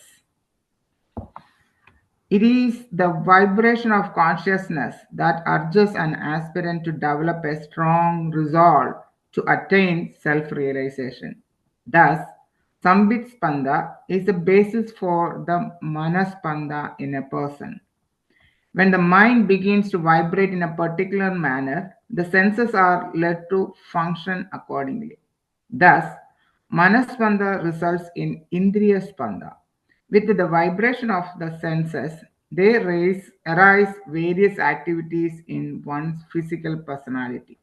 It is the vibration of consciousness that urges an aspirant to develop a strong resolve to attain self-realization. Thus, Sambit Spanda is the basis for the Manaspanda in a person. When the mind begins to vibrate in a particular manner, the senses are led to function accordingly. Thus, Manaspanda results in Indriya Spanda. With the vibration of the senses, there arise various activities in one's physical personality.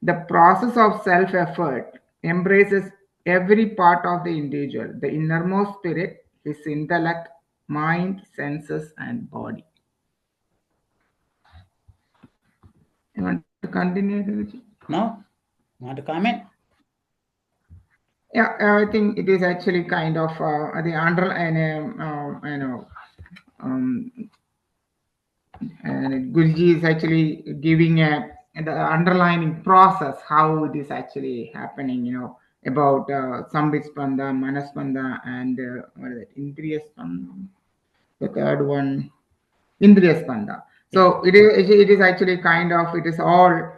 The process of self-effort embraces every part of the individual, the innermost spirit, his intellect, mind, senses, and body. You want to continue, Guruji? No? Want to comment? Yeah, I think it is actually kind of the and Guruji is actually giving the underlining process how it is actually happening. About Sambispanda, Manaspanda, and what is it? Indriyaspanda. The third one, Indriyaspanda. So it is actually kind of, it is all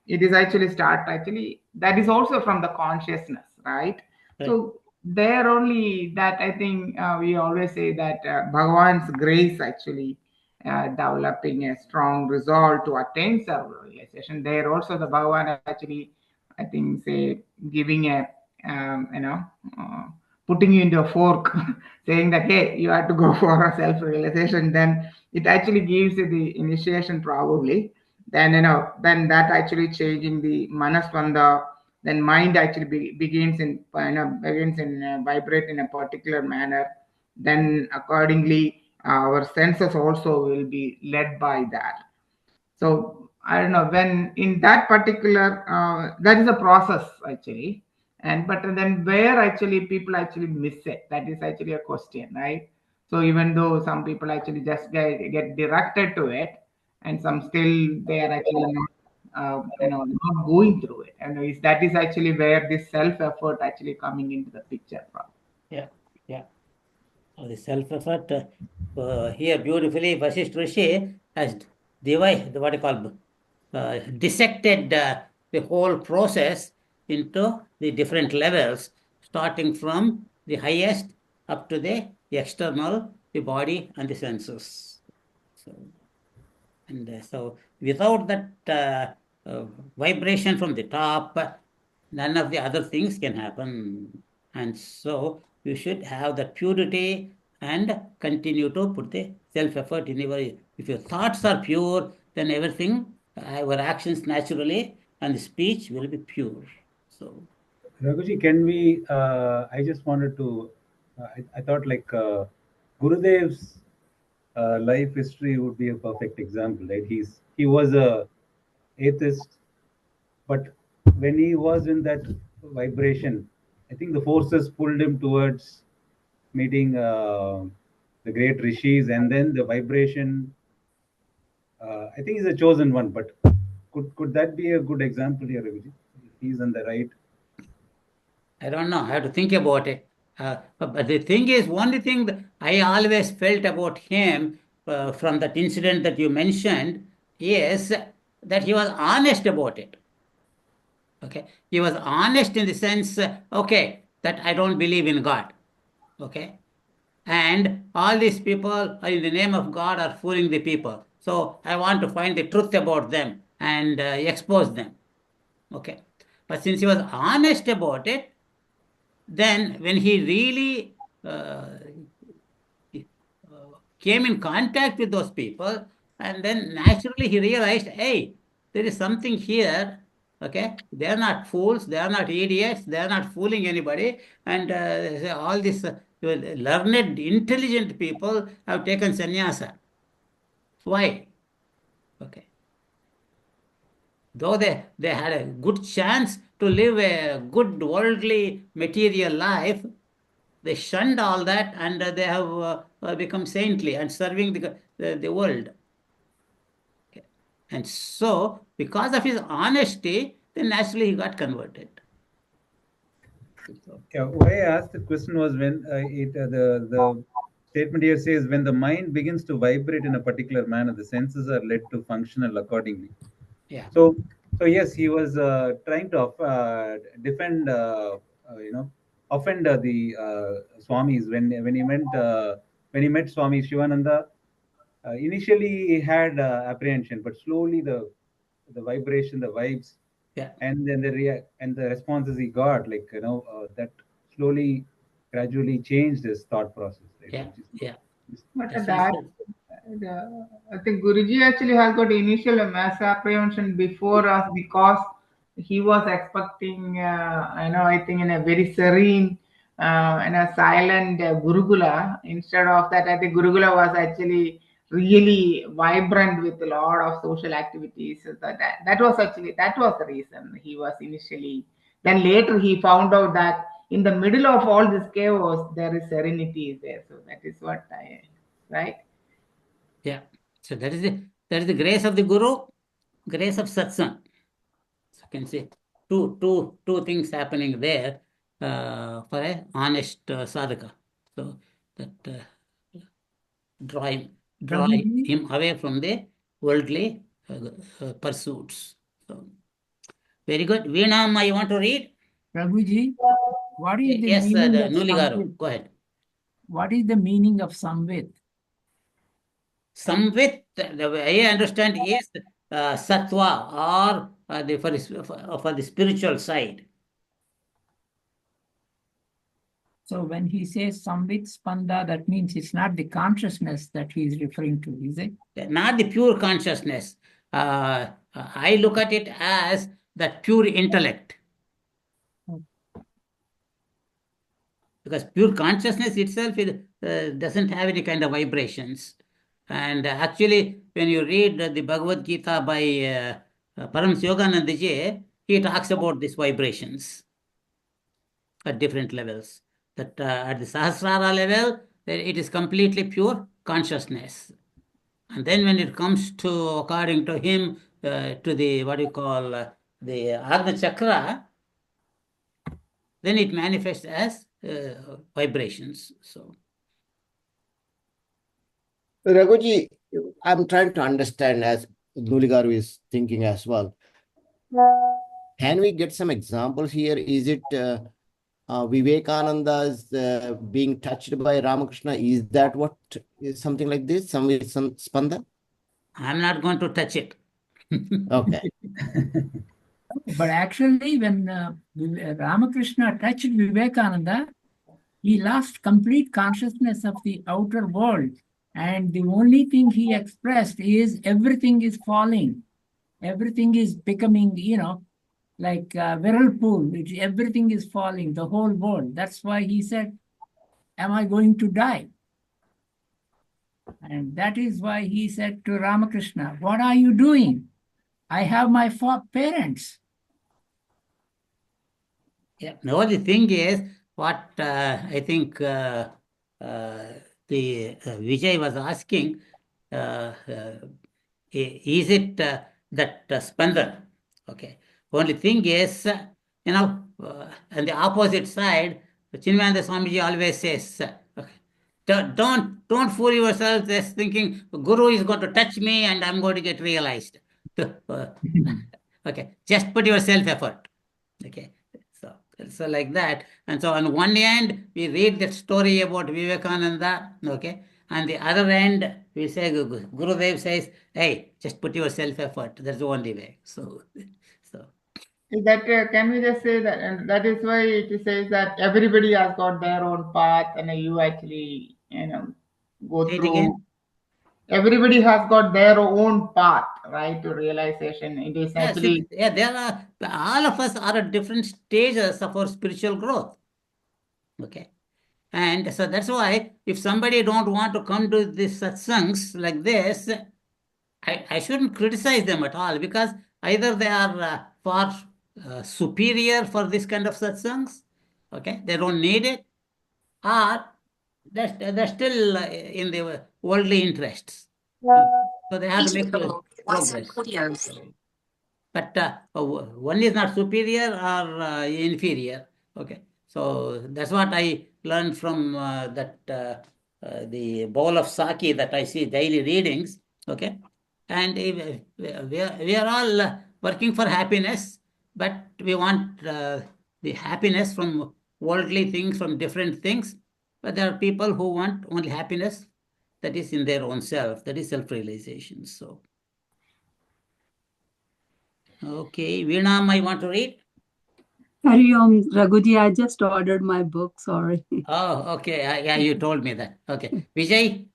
it is actually that is also from the consciousness, right? So there only that I think we always say that Bhagavan's grace actually developing a strong resolve to attain self-realization. There also the Bhagavan actually, I think, say giving a putting you into a fork, saying that hey, you have to go for a self-realization. Then it actually gives you the initiation probably. Then then that actually changing the Manaspanda. Then mind actually begins in vibrate in a particular manner. Then accordingly, our senses also will be led by that. So I don't know, when in that particular that is a process actually. And but then where actually people actually miss it, that is actually a question, right? So even though some people actually just get directed to it, and some still they are actually not going through it, and that is actually where this self effort actually coming into the picture from. Yeah. The self-effort here beautifully Vashishta Rishi has divided, what you call, dissected the whole process into the different levels, starting from the highest up to the external, the body and the senses. So And so without that vibration from the top, none of the other things can happen. And so you should have that purity and continue to put the self-effort in your, if your thoughts are pure, then everything, our actions naturally and the speech will be pure. So Raghuji, can we? I just wanted to. I thought like Gurudev's life history would be a perfect example, right? He was a atheist, but when he was in that vibration, I think the forces pulled him towards meeting the great rishis, and then the vibration. I think he's a chosen one, but could that be a good example here, Raghuji? He's on the right. I don't know. I have to think about it. But the thing is, only thing that I always felt about him from that incident that you mentioned is that he was honest about it. Okay, he was honest in the sense, okay, that I don't believe in God. Okay, and all these people in the name of God are fooling the people. So I want to find the truth about them and expose them. Okay, but since he was honest about it, then when he really came in contact with those people, and then naturally he realized, hey, there is something here. Okay, they are not fools, they are not idiots, they are not fooling anybody, and all these learned, intelligent people have taken sannyasa. Why? Okay, though they had a good chance to live a good worldly material life, they shunned all that, and they have become saintly and serving the world. Okay. And so, because of his honesty, then naturally he got converted. Yeah, why I asked the question was when the statement here says when the mind begins to vibrate in a particular manner, the senses are led to functional accordingly. Yeah. So yes, he was trying to defend, offend the Swamis when he met Swami Shivananda. Initially, he had apprehension, but slowly the vibration, the vibes, yeah, and then the responses he got, like that slowly, gradually changed his thought process. Right? Yeah, yeah. But I think Guruji actually has got initial mass apprehension before us because he was expecting, I think in a very serene and a silent Gurukula. Instead of that, I think Gurukula was actually really vibrant with a lot of social activities. So that was the reason he was initially. Then later he found out that in the middle of all this chaos, there is serenity there. So that is what right? Yeah. So that is the grace of the Guru, grace of satsang. So you can see two things happening there for a honest sadhaka. So that draw him away from the worldly pursuits. So very good. Veenam, I want to read. Raghuji, what is the yes, meaning the of Nuligaru. samvit? Go ahead. What is the meaning of samvit? Samvit, the way I understand is sattva or for the spiritual side. So when he says samvit spanda, that means it's not the consciousness that he is referring to, is it? Not the pure consciousness. I look at it as that pure intellect. Because pure consciousness itself doesn't have any kind of vibrations. And actually, when you read the Bhagavad Gita by Param Yogananda Ji, he talks about these vibrations at different levels. That at the Sahasrara level, it is completely pure consciousness. And then when it comes to, according to him, to the, what you call, the Agna Chakra, then it manifests as vibrations. So, Raghuji, I'm trying to understand as Nuligaru is thinking as well. Can we get some examples here? Is it Vivekananda's being touched by Ramakrishna? Is that what is something like this? Some Spanda? I'm not going to touch it. Okay. But actually, when Ramakrishna touched Vivekananda, he lost complete consciousness of the outer world. And the only thing he expressed is everything is falling. Everything is becoming, like a whirlpool. Everything is falling, the whole world. That's why he said, am I going to die? And that is why he said to Ramakrishna, what are you doing? I have my four parents. Yeah. No, the thing is, what I think the Vijay was asking, is it that Spandan? Okay. Only thing is, on the opposite side, Chinmaya Swamiji always says, okay, don't fool yourself just thinking Guru is going to touch me and I'm going to get realized. Okay, just put your self effort. Okay, so like that. And so on one end, we read that story about Vivekananda, okay, and the other end, we say, Gurudev says, hey, just put your self effort. That's the only way. So. That can we just say that, and that is why it says that everybody has got their own path, and you actually, go Say it through. again. Everybody has got their own path, right, to realization. It is Yeah, actually. there are, all of us are at different stages of our spiritual growth. Okay. And so that's why if somebody don't want to come to these satsangs like this, I shouldn't criticize them at all, because either they are far superior for this kind of satsangs, okay, they don't need it, or they're still in the worldly interests. So they have to make progress. But one is not superior or inferior. Okay, so that's what I learned from the bowl of sake that I see daily readings. Okay, and we are all working for happiness, but we want the happiness from worldly things, from different things. But there are people who want only happiness that is in their own self, that is self-realization. So. Okay, Veena, I want to read. Hari Om, Raghuji, I just ordered my book, sorry. Oh, okay. Yeah, you told me that. Okay. Vijay?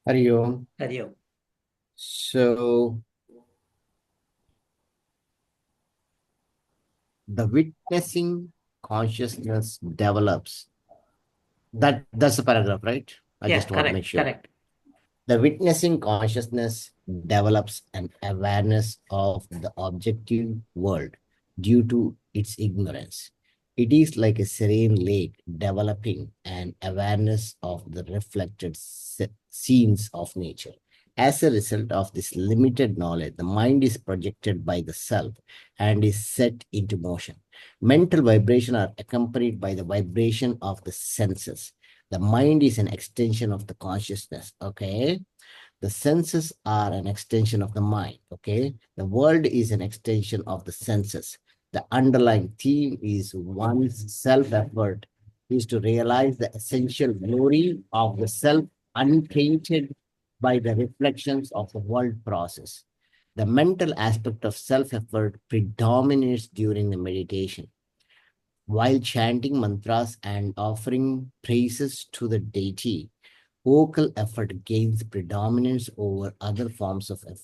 Hari Om. Hari Om. So, the witnessing consciousness develops. That's the paragraph, right? I Yeah, just want to make correct, sure. correct. The witnessing consciousness develops an awareness of the objective world due to its ignorance. It is like a serene lake developing an awareness of the reflected scenes of nature. As a result of this limited knowledge, the mind is projected by the self and is set into motion. Mental vibration are accompanied by the vibration of the senses. The mind is an extension of the consciousness, okay? The senses are an extension of the mind, okay? The world is an extension of the senses. The underlying theme is one's self-effort is to realize the essential glory of the self untainted by the reflections of the world process. The mental aspect of self-effort predominates during the meditation. While chanting mantras and offering praises to the deity, vocal effort gains predominance over other forms of effort.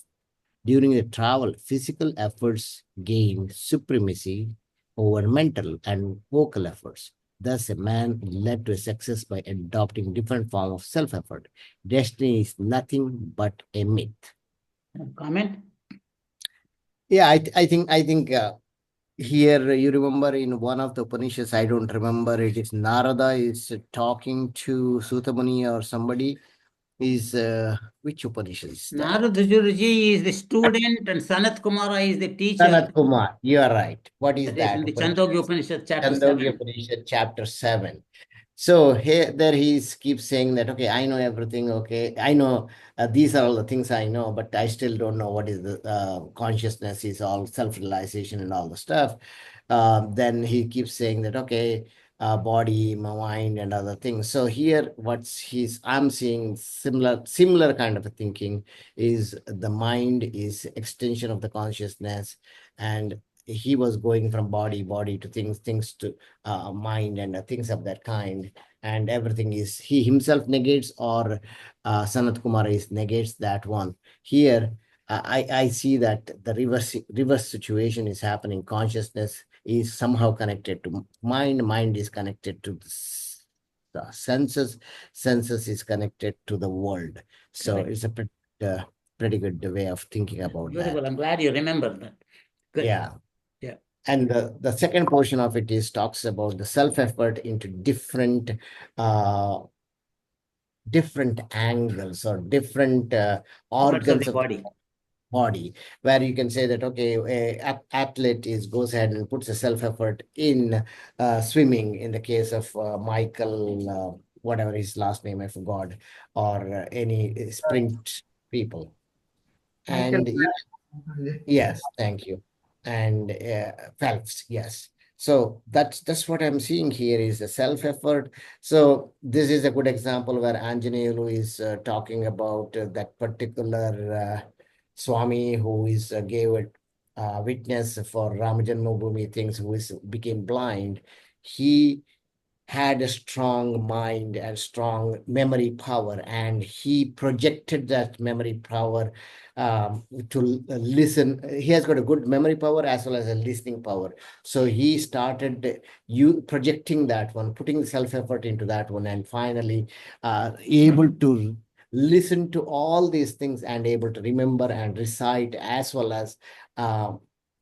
During the travel, physical efforts gain supremacy over mental and vocal efforts. Thus, a man led to success by adopting different form of self-effort. Destiny is nothing but a myth. Comment? Yeah, I think here you remember in one of the Upanishads, I don't remember, it is Narada is talking to Sutamuni or somebody. Is which Upanishad is that? Narada Guruji is the student and Sanat Kumara is the teacher. Sanat Kumar, you are right. What is That that? is in the Chandogya Upanishad, chapter Chandogya 7. Upanishad, chapter 7. So here, there he keeps saying that, okay, I know everything, okay, I know these are all the things I know, but I still don't know what is the consciousness is all self-realization and all the stuff. Then he keeps saying that, okay, body, mind, and other things. So here, I'm seeing similar kind of a thinking is the mind is extension of the consciousness, and he was going from body to things to mind and things of that kind, and everything is he himself negates, or Sanat Kumar is negates that one. Here, I see that the reverse situation is happening. Consciousness is somehow connected to mind is connected to the senses is connected to the world. So Correct. it's a pretty good way of thinking about Beautiful. that. I'm glad you remember that. Good. Yeah. Yeah. And the second portion of it is talks about the self-effort into different angles or different organs of the body, where you can say that, okay, athlete goes ahead and puts a self-effort in swimming, in the case of Michael, whatever his last name, I forgot, or any sprint people. Michael And yes, thank you. And Phelps, yes. So that's what I'm seeing here is a self-effort. So this is a good example where Anjaneyulu is talking about that particular Swami who is gave a witness for Ramajanmabhoomi things, who became blind. He had a strong mind and strong memory power, and he projected that memory power to listen. He has got a good memory power as well as a listening power. So he started projecting that one, putting self-effort into that one, and finally able to listen to all these things and able to remember and recite, as well as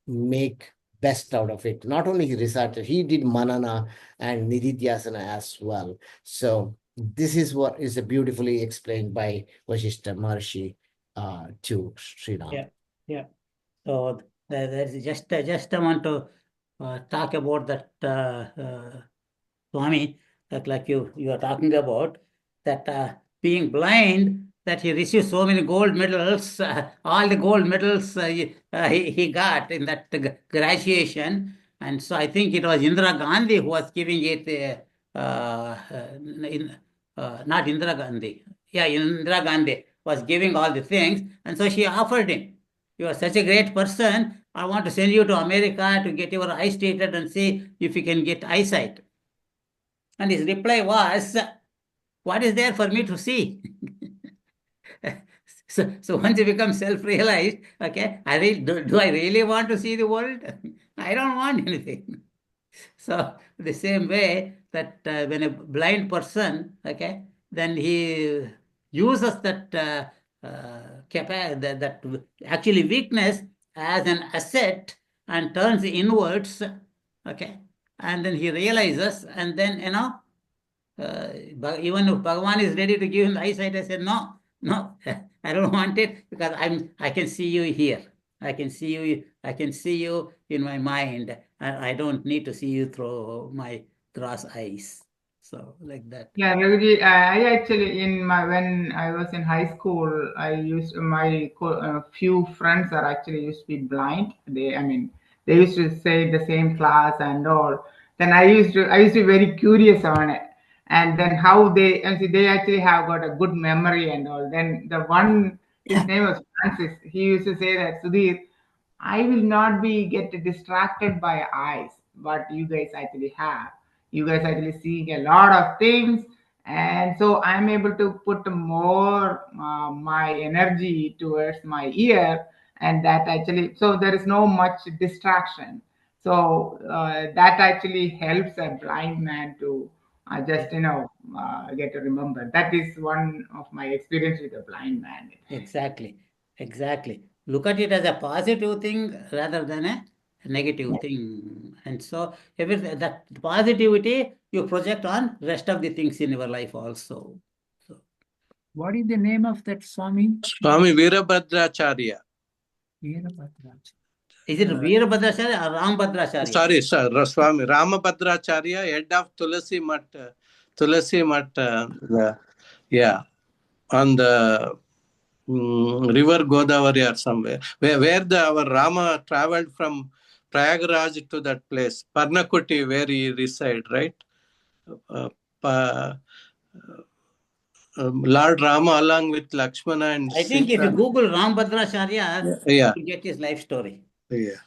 make best out of it. Not only he recited, he did manana and nididhyasana as well. So this is what is beautifully explained by Vashista Maharshi to Sriram. Yeah, yeah. So there's just I want to talk about that Swami, like you are talking about, that being blind, that he received so many gold medals, all the gold medals he got in that graduation. And so I think it was Indira Gandhi who was giving it, not Indira Gandhi. Yeah, Indira Gandhi was giving all the things. And so she offered him, you are such a great person, I want to send you to America to get your eyes treated and see if you can get eyesight. And his reply was, what is there for me to see? So once you become self-realized, okay, do I really want to see the world? I don't want anything. So the same way that when a blind person, okay, then he uses that that actually weakness as an asset and turns inwards, okay, and then he realizes, and then even if Bhagavan is ready to give him the eyesight, I said no, I don't want it, because I can see you here. I can see you in my mind, and I don't need to see you through my gross eyes. So like that. Yeah, Raghuji, I actually when I was in high school, I used few friends are actually used to be blind. They used to say the same class and all. Then I used to be very curious on it, and then how they actually have got a good memory and all. Then the one, his name was Francis. He used to say that, Sudhir, I will not be get distracted by eyes, but you guys actually have. You guys actually seeing a lot of things, and so I'm able to put more my energy towards my ear, and that actually, so there is no much distraction. So that actually helps a blind man to just get to remember. That is one of my experience with a blind man. Exactly. Look at it as a positive thing rather than a negative thing. And so that positivity you project on rest of the things in your life also. So, what is the name of that Swami? Swami Veerabhadracharya. Veerabhadracharya. Is it Veerabhadracharya or Rambhadracharya? Sorry, Swami Ramabhadracharya, head of Tulasi Math, yeah, on the river Godavari or somewhere, where our Rama traveled from Prayagraj to that place, Parnakuti, where he reside, right? Lord Rama along with Lakshmana and I think if you Google Rambhadracharya, yeah, you get his life story. Yeah.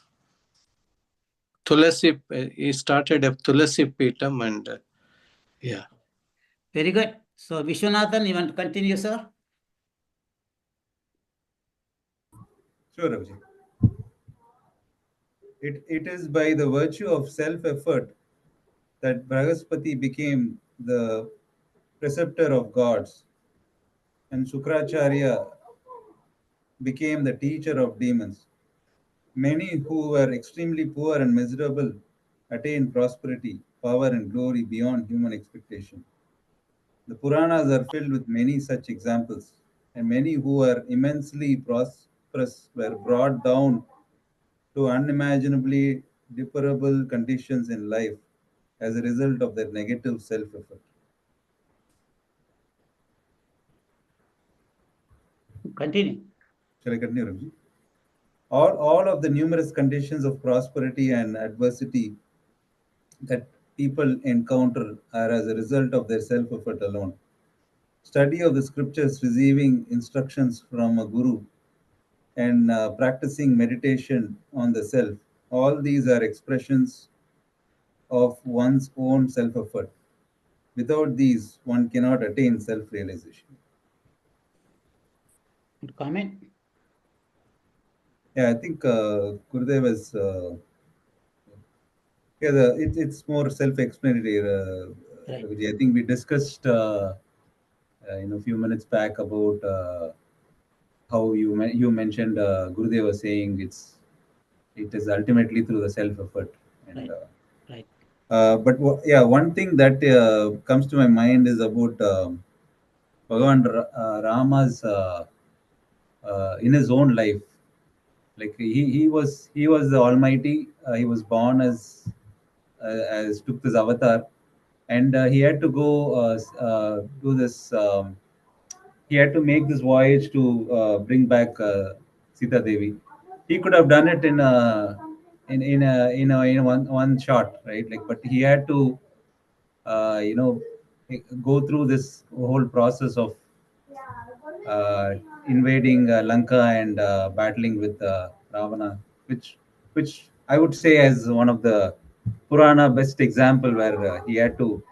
Tulasi, he started a Tulasi Peetam and yeah. Very good. So Vishwanathan, you want to continue, sir? Sure, Abhijit. It is by the virtue of self-effort that Brahaspati became the preceptor of gods and Shukracharya became the teacher of demons. Many who were extremely poor and miserable attained prosperity, power, and glory beyond human expectation. The Puranas are filled with many such examples, and many who were immensely prosperous were brought down to unimaginably deplorable conditions in life as a result of their negative self-effort. Continue. Shall I continue, Ramji? All of the numerous conditions of prosperity and adversity that people encounter are as a result of their self-effort alone. Study of the scriptures, receiving instructions from a guru, and practicing meditation on the self, all these are expressions of one's own self-effort. Without these, one cannot attain self-realization. Comment? Yeah, I think Gurudev is. It's more self-explanatory. Right. I think we discussed, a few minutes back about how you mentioned Gurudev was saying it is ultimately through the self-effort. And, right. But one thing that comes to my mind is about Bhagavan Rama's in his own life. Like he was the Almighty. He was born as took this avatar, and he had to go do this. He had to make this voyage to bring back Sita Devi. He could have done it in one shot, right? Like, but he had to, go through this whole process of invading Lanka and battling with Ravana, which I would say as one of the Purana best example where he had to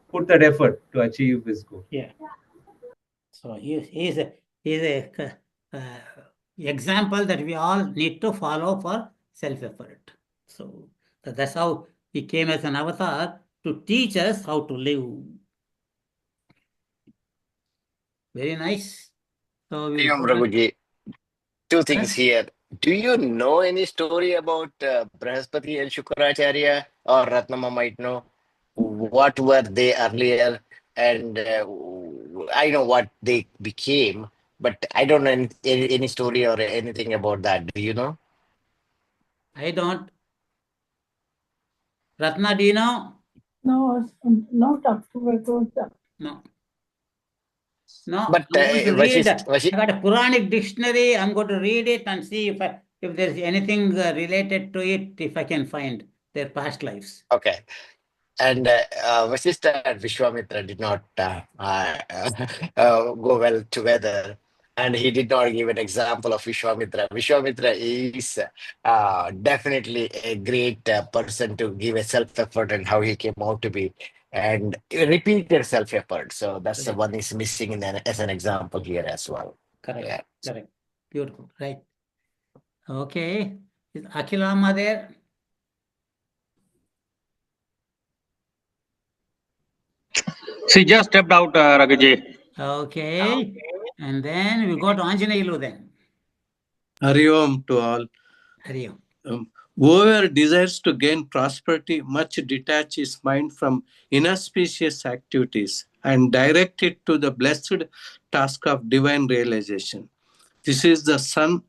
put that effort to achieve his goal. Yeah. So he is a example that we all need to follow for self-effort. So that's how he came as an avatar to teach us how to live. Very nice. So Raghuji, two things here. Do you know any story about Brahaspati and Shukracharya, or Ratnama might know? What were they earlier? And I know what they became, but I don't know any story or anything about that. Do you know? I don't. Ratna, do you know? No, not afterwards. No. No, But I'm going to read. I Vashist, got a Puranic dictionary. I'm going to read it and see if there's anything related to it, if I can find their past lives. okay. And Vashista and Vishwamitra did not go well together. And he did not give an example of Vishwamitra. Vishwamitra is definitely a great person to give a self-effort and how he came out to be. And repeated self-effort. So that's the one is missing as an example here as well. Correct. Yeah. Correct. Beautiful. Right. Okay. Is Akilama there? She just stepped out, Raghuji. Okay. And then we go to Anjaneyulu then. Hari Om to all. Hari Om. Whoever desires to gain prosperity must detach his mind from inauspicious activities and direct it to the blessed task of divine realization. This is the sum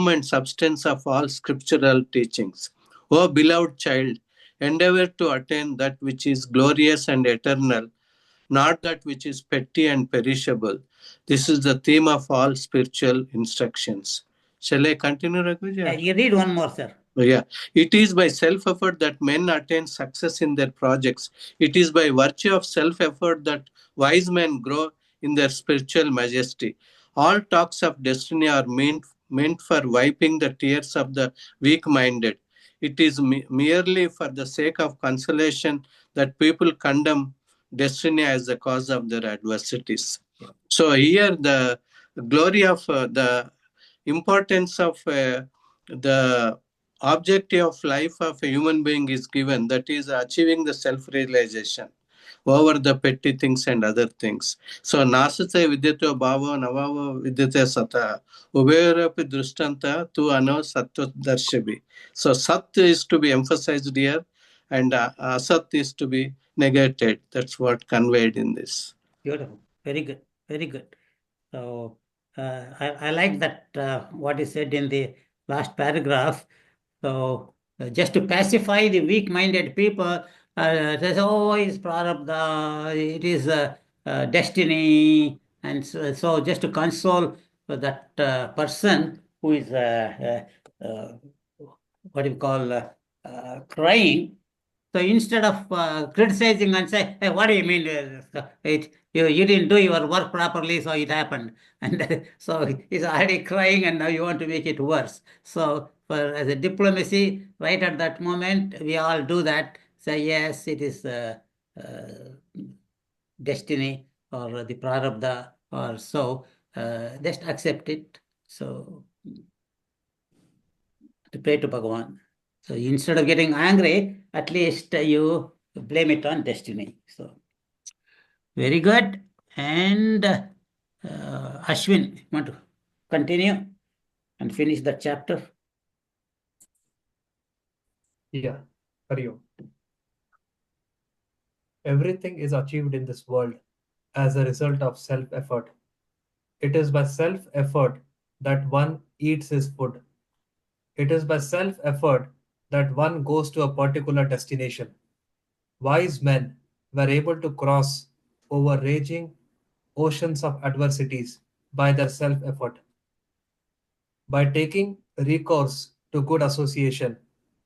and substance of all scriptural teachings. O beloved child, endeavor to attain that which is glorious and eternal, not that which is petty and perishable. This is the theme of all spiritual instructions. Shall I continue, Raghuji? You read one more, sir. Yeah, it is by self effort that men attain success in their projects. It is by virtue of self effort that wise men grow in their spiritual majesty. All talks of destiny are meant for wiping the tears of the weak minded. It is merely for the sake of consolation that people condemn destiny as the cause of their adversities. So, here the glory of the importance of the objective of life of a human being is given, that is achieving the self realization over the petty things and other things. So nasate vidyato bhava navava vidyate sata uberapi drishtanta tu ano satya darshabi. So sat is to be emphasized here, and asat is to be negated. That's what conveyed in this. Beautiful. Very good. Very good. So I like that what is said in the last paragraph. So just to pacify the weak-minded people, they say, "Oh, it's prarabdha, it is destiny," and so just to console that person who is what do you call crying. So instead of criticizing and say, "Hey, what do you mean? You didn't do your work properly, so it happened," and so he's already crying, and now you want to make it worse. So, for as a diplomacy, right at that moment, we all do that. Say, yes, it is destiny or the prarabdha, or so. Just accept it. So, to pray to Bhagavan. So instead of getting angry, at least you blame it on destiny. So very good. And Ashwin, you want to continue and finish that chapter? Yeah, Hari Om. Everything is achieved in this world as a result of self effort. It is by self effort that one eats his food. It is by self effort that one goes to a particular destination. Wise men were able to cross over raging oceans of adversities by their self effort. By taking recourse to good association,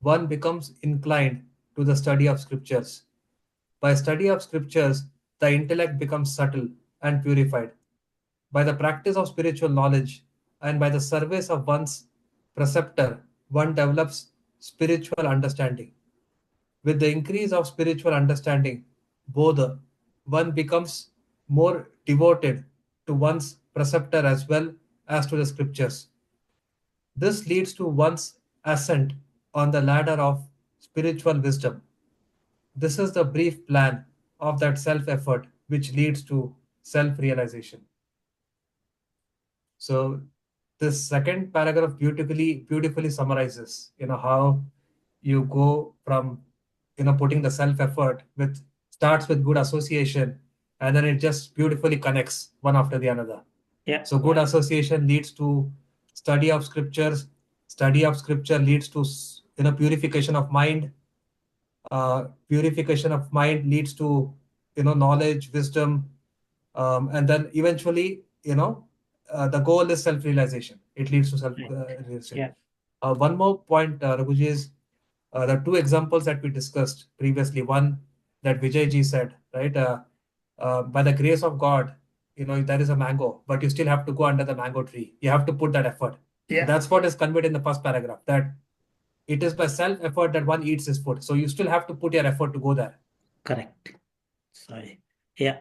one becomes inclined to the study of scriptures. By study of scriptures, the intellect becomes subtle and purified. By the practice of spiritual knowledge and by the service of one's preceptor, one develops spiritual understanding. With the increase of spiritual understanding, bodha, one becomes more devoted to one's preceptor as well as to the scriptures. This leads to one's ascent on the ladder of spiritual wisdom. This is the brief plan of that self effort which leads to self realization. So this second paragraph beautifully summarizes, how you go from, putting the self effort with starts with good association, and then it just beautifully connects one after the another. Yeah. So good association leads to study of scriptures. Study of scripture leads to, purification of mind. Purification of mind leads to, knowledge, wisdom, and then eventually, the goal is self-realization. It leads to self-realization. Yeah. One more point, Raghuji, is the two examples that we discussed previously. One that Vijay ji said, right? By the grace of God, there is a mango, but you still have to go under the mango tree. You have to put that effort. Yeah. That's what is conveyed in the first paragraph, that it is by self-effort that one eats his food. So you still have to put your effort to go there. Correct. Sorry. Yeah.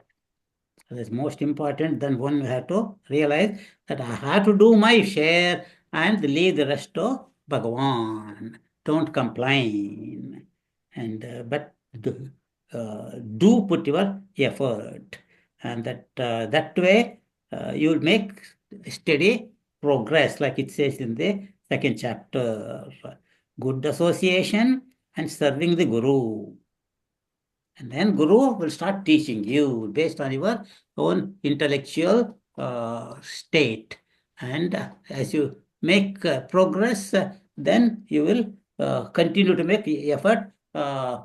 That's most important. Then one have to realize that I have to do my share and leave the rest to Bhagavan. Don't complain. And but do put your effort, and that way you'll make steady progress, like it says in the second chapter. Good association and serving the Guru. And then Guru will start teaching you based on your own intellectual state. And as you make progress, then you will continue to make effort,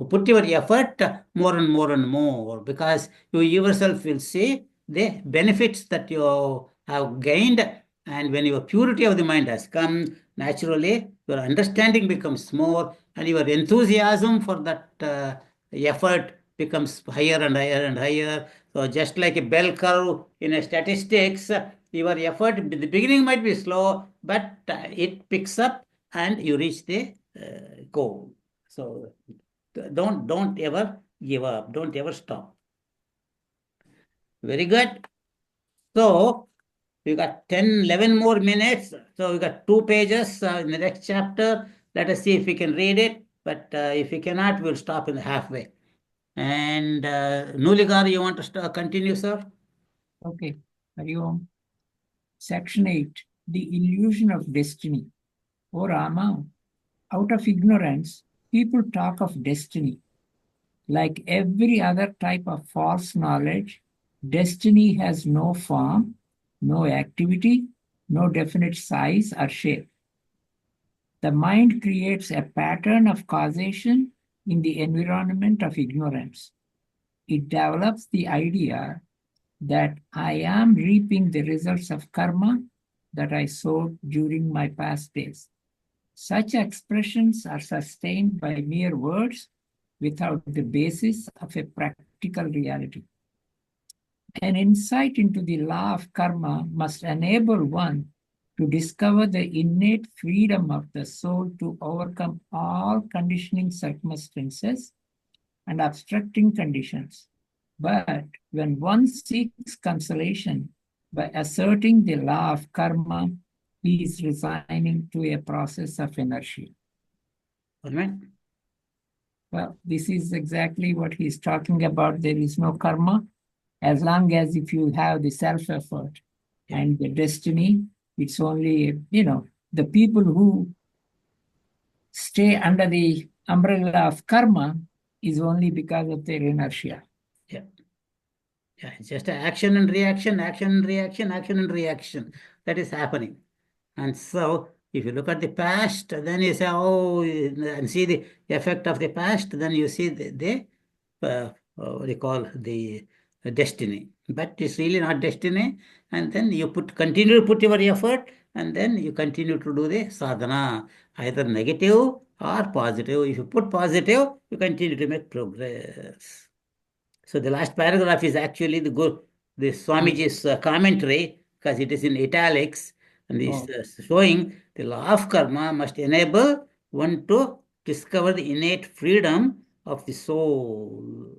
put your effort more and more and more, because you yourself will see the benefits that you have gained And when your purity of the mind has come, naturally, your understanding becomes more, and your enthusiasm for that effort becomes higher and higher and higher. So just like a bell curve in a statistics, your effort in the beginning might be slow, but it picks up and you reach the goal. So don't ever give up. Don't ever stop. Very good. So we got 10, 11 more minutes. So we got 2 pages in the next chapter. Let us see if we can read it. But if we cannot, we'll stop in the halfway. And Nuligar, you want to continue, sir? Okay. Hari Om. Section 8. The illusion of destiny. O Rama, out of ignorance, people talk of destiny. Like every other type of false knowledge, destiny has no form, no activity, no definite size or shape. The mind creates a pattern of causation in the environment of ignorance. It develops the idea that I am reaping the results of karma that I sowed during my past days. Such expressions are sustained by mere words without the basis of a practical reality. An insight into the law of karma must enable one to discover the innate freedom of the soul to overcome all conditioning circumstances and obstructing conditions. But when one seeks consolation by asserting the law of karma, he is resigning to a process of inertia. Amen. Well, this is exactly what he's talking about. There is no karma. As long as if you have the self-effort and the destiny, it's only, the people who stay under the umbrella of karma is only because of their inertia. Yeah. Yeah, it's just action and reaction, action and reaction, action and reaction. That is happening. And so if you look at the past, then you say, oh, and see the effect of the past, then you see what do you call the destiny. But it's really not destiny. And then you continue to put your effort, and then you continue to do the sadhana, either negative or positive. If you put positive, you continue to make progress. So the last paragraph is actually the Swamiji's commentary, because it is in italics, and is showing the law of karma must enable one to discover the innate freedom of the soul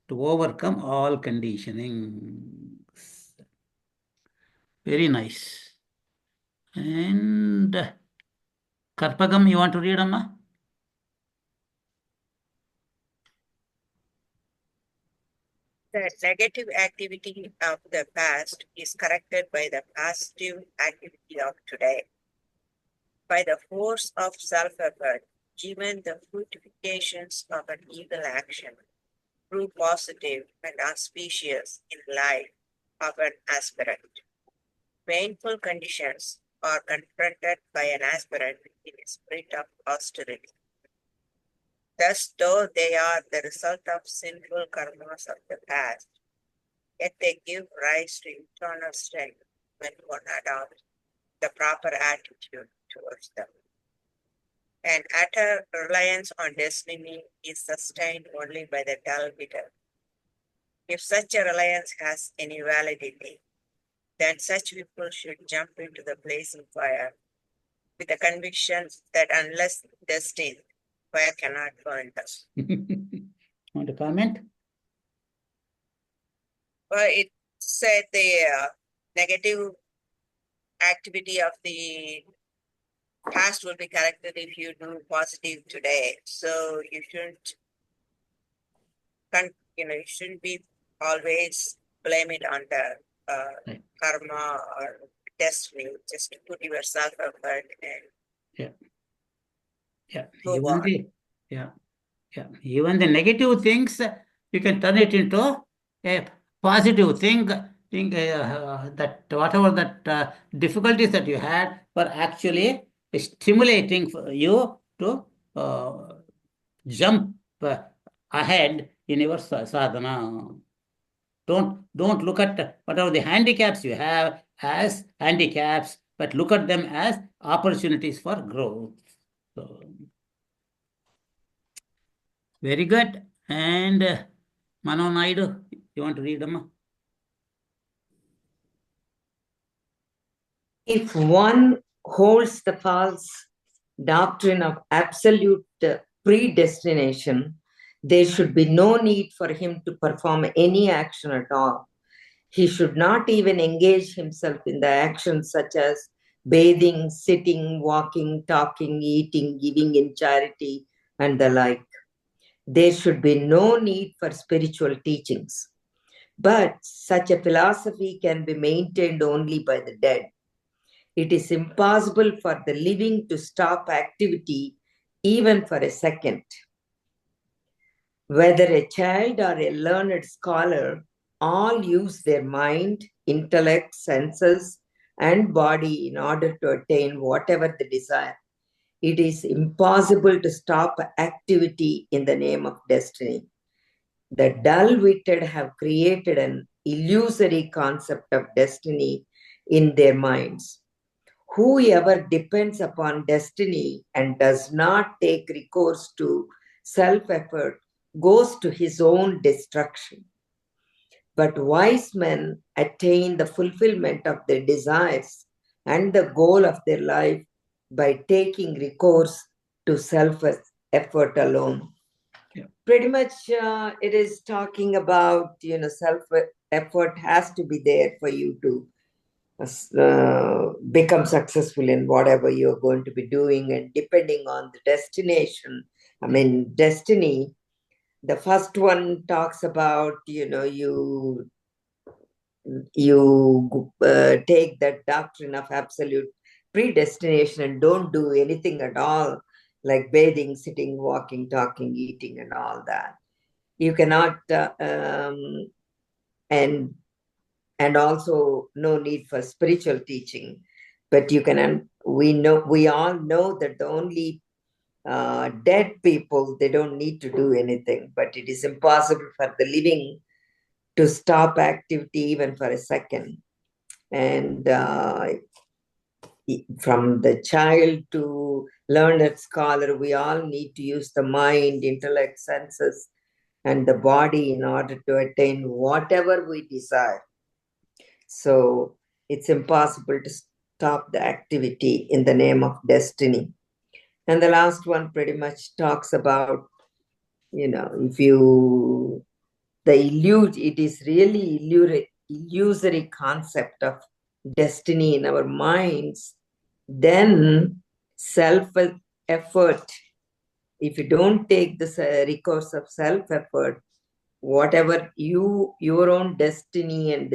to overcome all conditionings. Very nice. And Karpagam, you want to read, Amma? The negative activity of the past is corrected by the positive activity of today. By the force of self-effort, even the fructifications of an evil action prove positive and auspicious in life of an aspirant. Painful conditions are confronted by an aspirant in a spirit of austerity. Thus, though they are the result of sinful karmas of the past, yet they give rise to internal strength when one adopts the proper attitude towards them. An utter reliance on destiny is sustained only by the dull-witted. If such a reliance has any validity, then such people should jump into the blazing fire with the conviction that unless destined, fire cannot burn them. Want to comment? Well, it said the negative activity of the past will be corrected if you do positive today. So you shouldn't, you shouldn't be always blame it on the karma or destiny. Just put yourself effort and go on. Even the negative things, you can turn it into a positive thing. That whatever that difficulties that you had were actually stimulating for you to jump ahead in your sadhana. Don't look at whatever the handicaps you have as handicaps. but look at them as opportunities for growth. So, very good. And Mano Naidu, you want to read them? If one holds the false doctrine of absolute predestination, there should be no need for him to perform any action at all. He should not even engage himself in the actions such as bathing, sitting, walking, talking, eating, giving in charity, and the like. There should be no need for spiritual teachings. But such a philosophy can be maintained only by the dead. It is impossible for the living to stop activity even for a second. Whether a child or a learned scholar, all use their mind, intellect, senses, and body in order to attain whatever they desire. It is impossible to stop activity in the name of destiny. The dull-witted have created an illusory concept of destiny in their minds. Whoever depends upon destiny and does not take recourse to self-effort goes to his own destruction. But wise men attain the fulfillment of their desires and the goal of their life by taking recourse to self-effort alone. Yeah. Pretty much it is talking about, self-effort has to be there for you to become successful in whatever you're going to be doing, and depending on the destination. I mean, destiny, the first one talks about, you take that doctrine of absolute predestination and don't do anything at all, like bathing, sitting, walking, talking, eating, and all that. You cannot, and also no need for spiritual teaching, but we all know that the only dead people, they don't need to do anything, but it is impossible for the living to stop activity even for a second. And from the child to learned scholar, we all need to use the mind, intellect, senses, and the body in order to attain whatever we desire. So it's impossible to stop the activity in the name of destiny. And the last one pretty much talks about, if you, it is really illusory concept of destiny in our minds, then self-effort, if you don't take this recourse of self-effort, whatever your own destiny and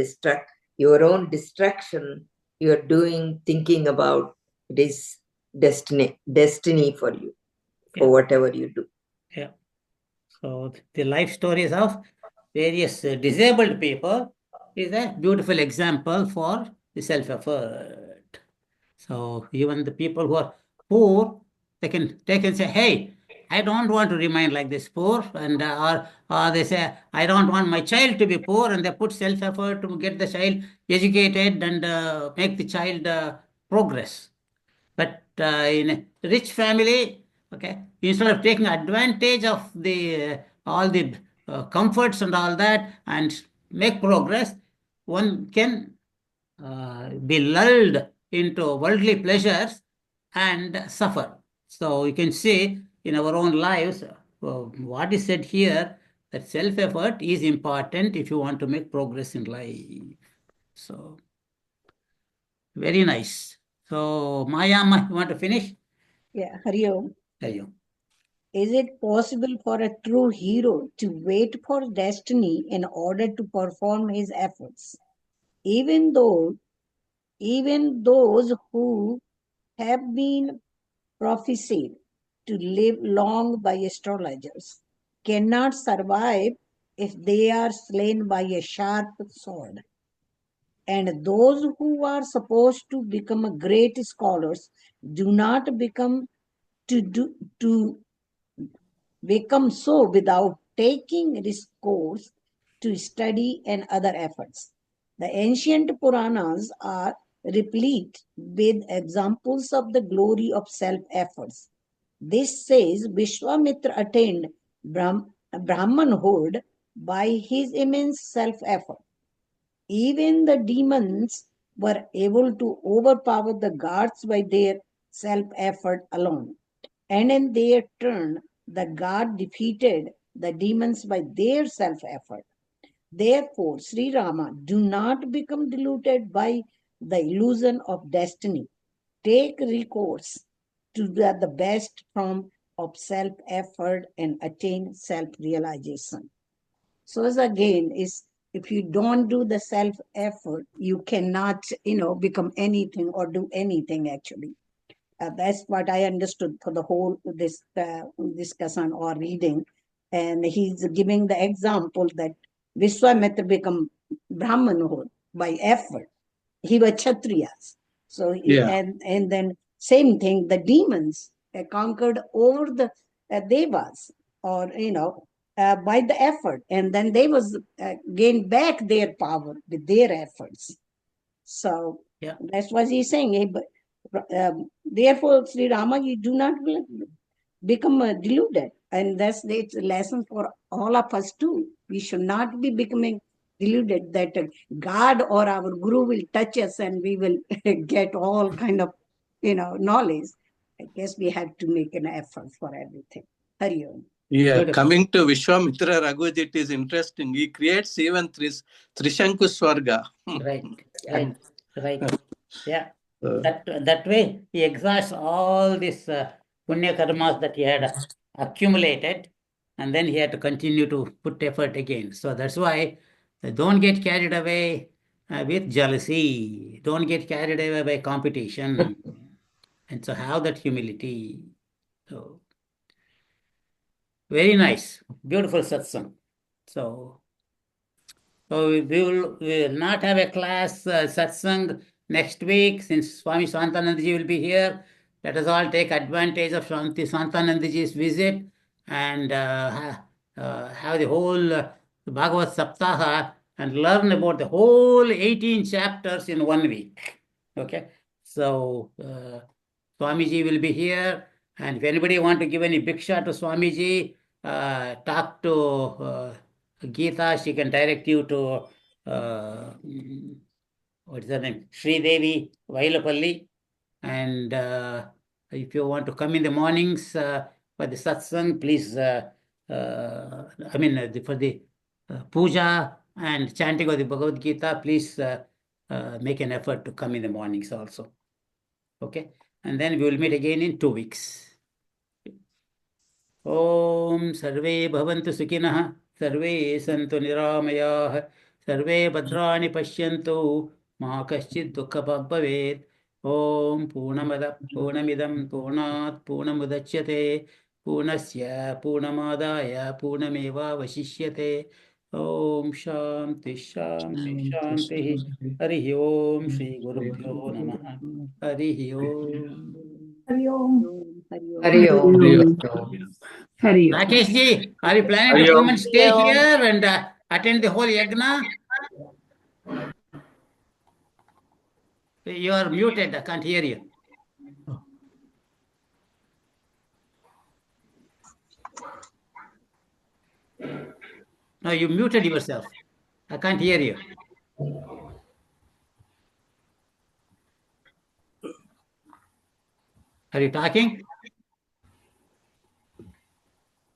your own destruction you're doing, thinking about, it is destiny for you, for whatever you do. Yeah. So the life stories of various disabled people is a beautiful example for the self-effort. So even the people who are poor, they can say, hey, I don't want to remain like this poor, and or they say, I don't want my child to be poor, and they put self-effort to get the child educated and make the child progress. But in a rich family, okay, instead of taking advantage of the all the comforts and all that and make progress, one can be lulled into worldly pleasures and suffer. So you can see in our own lives, what is said here, that self-effort is important if you want to make progress in life. So very nice. So Maya, you want to finish? Yeah, Hariom. Hariom. Is it possible for a true hero to wait for destiny in order to perform his efforts? Even those who have been prophesied to live long by astrologers cannot survive if they are slain by a sharp sword. And those who are supposed to become great scholars do not become so without taking recourse to study and other efforts. The ancient Puranas are replete with examples of the glory of self-efforts. This says Vishwamitra attained Brahmanhood by his immense self-effort. Even the demons were able to overpower the gods by their self-effort alone. And in their turn, the god defeated the demons by their self-effort. Therefore, Sri Rama, do not become deluded by the illusion of destiny. Take recourse to the best form of self-effort and attain self-realization. So as again, is if you don't do the self-effort, you cannot, become anything or do anything actually. That's what I understood for the whole this discussion or reading. And he's giving the example that Vishwamitra become Brahmanhood by effort. He was Kshatriyas. So and then same thing, the demons conquered over the devas, or by the effort, and then they was gained back their power with their efforts. So that's what he's saying. Therefore, Sri Rama, you do not become deluded, and that's the lesson for all of us too. We should not be becoming deluded that God or our Guru will touch us and we will get all kind of knowledge. I guess we have to make an effort for everything. Hari Om. Yeah, coming to Vishwamitra Raghuji, it is interesting. He creates even Trishanku Swarga. Right. Yeah. That way, he exhausts all these punya karmas that he had accumulated, and then he had to continue to put effort again. So that's why don't get carried away with jealousy. Don't get carried away by competition. And so have that humility. So very nice. Beautiful satsang. So we will not have a class satsang next week, since Swami Shantanandaji will be here. Let us all take advantage of Shantanandaji's visit and have the whole Bhagavad Saptaha and learn about the whole 18 chapters in 1 week. Okay, so Swamiji will be here, and if anybody want to give any bhiksha to Swamiji, talk to Geeta, she can direct you to what is her name? Sri Devi Vailapalli. And if you want to come in the mornings for the satsang, please, for the puja and chanting of the Bhagavad Gita, please make an effort to come in the mornings also. Okay? And then we will meet again in 2 weeks. Om Sarve Bhavantu Sukhinah, Sarve Santu Niramayah, Sarve Bhadrani Pashyantu, Ma Kaschid Dukkha Bhavet. Om Purnamada Purnamidam Purnat Purnamudachyate Purnasya Purnamadaya Purnameva Vashishyate. Om Shanti Shanti Shanti. Hari Om Shri Gurubhyo Namaha. Hari Om. Hari Om. Hari Om. Hari Om. Rakesh ji, are you planning to come and stay here and attend the whole yagna? You are muted. I can't hear you. No, you muted yourself. I can't hear you. Are you talking?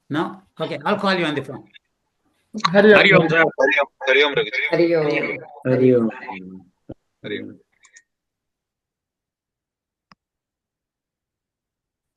No? Okay, I'll call you on the phone. Hari Om. Hari Om, sir. Hari Om. Hari Om. Hari Om. Hari Om.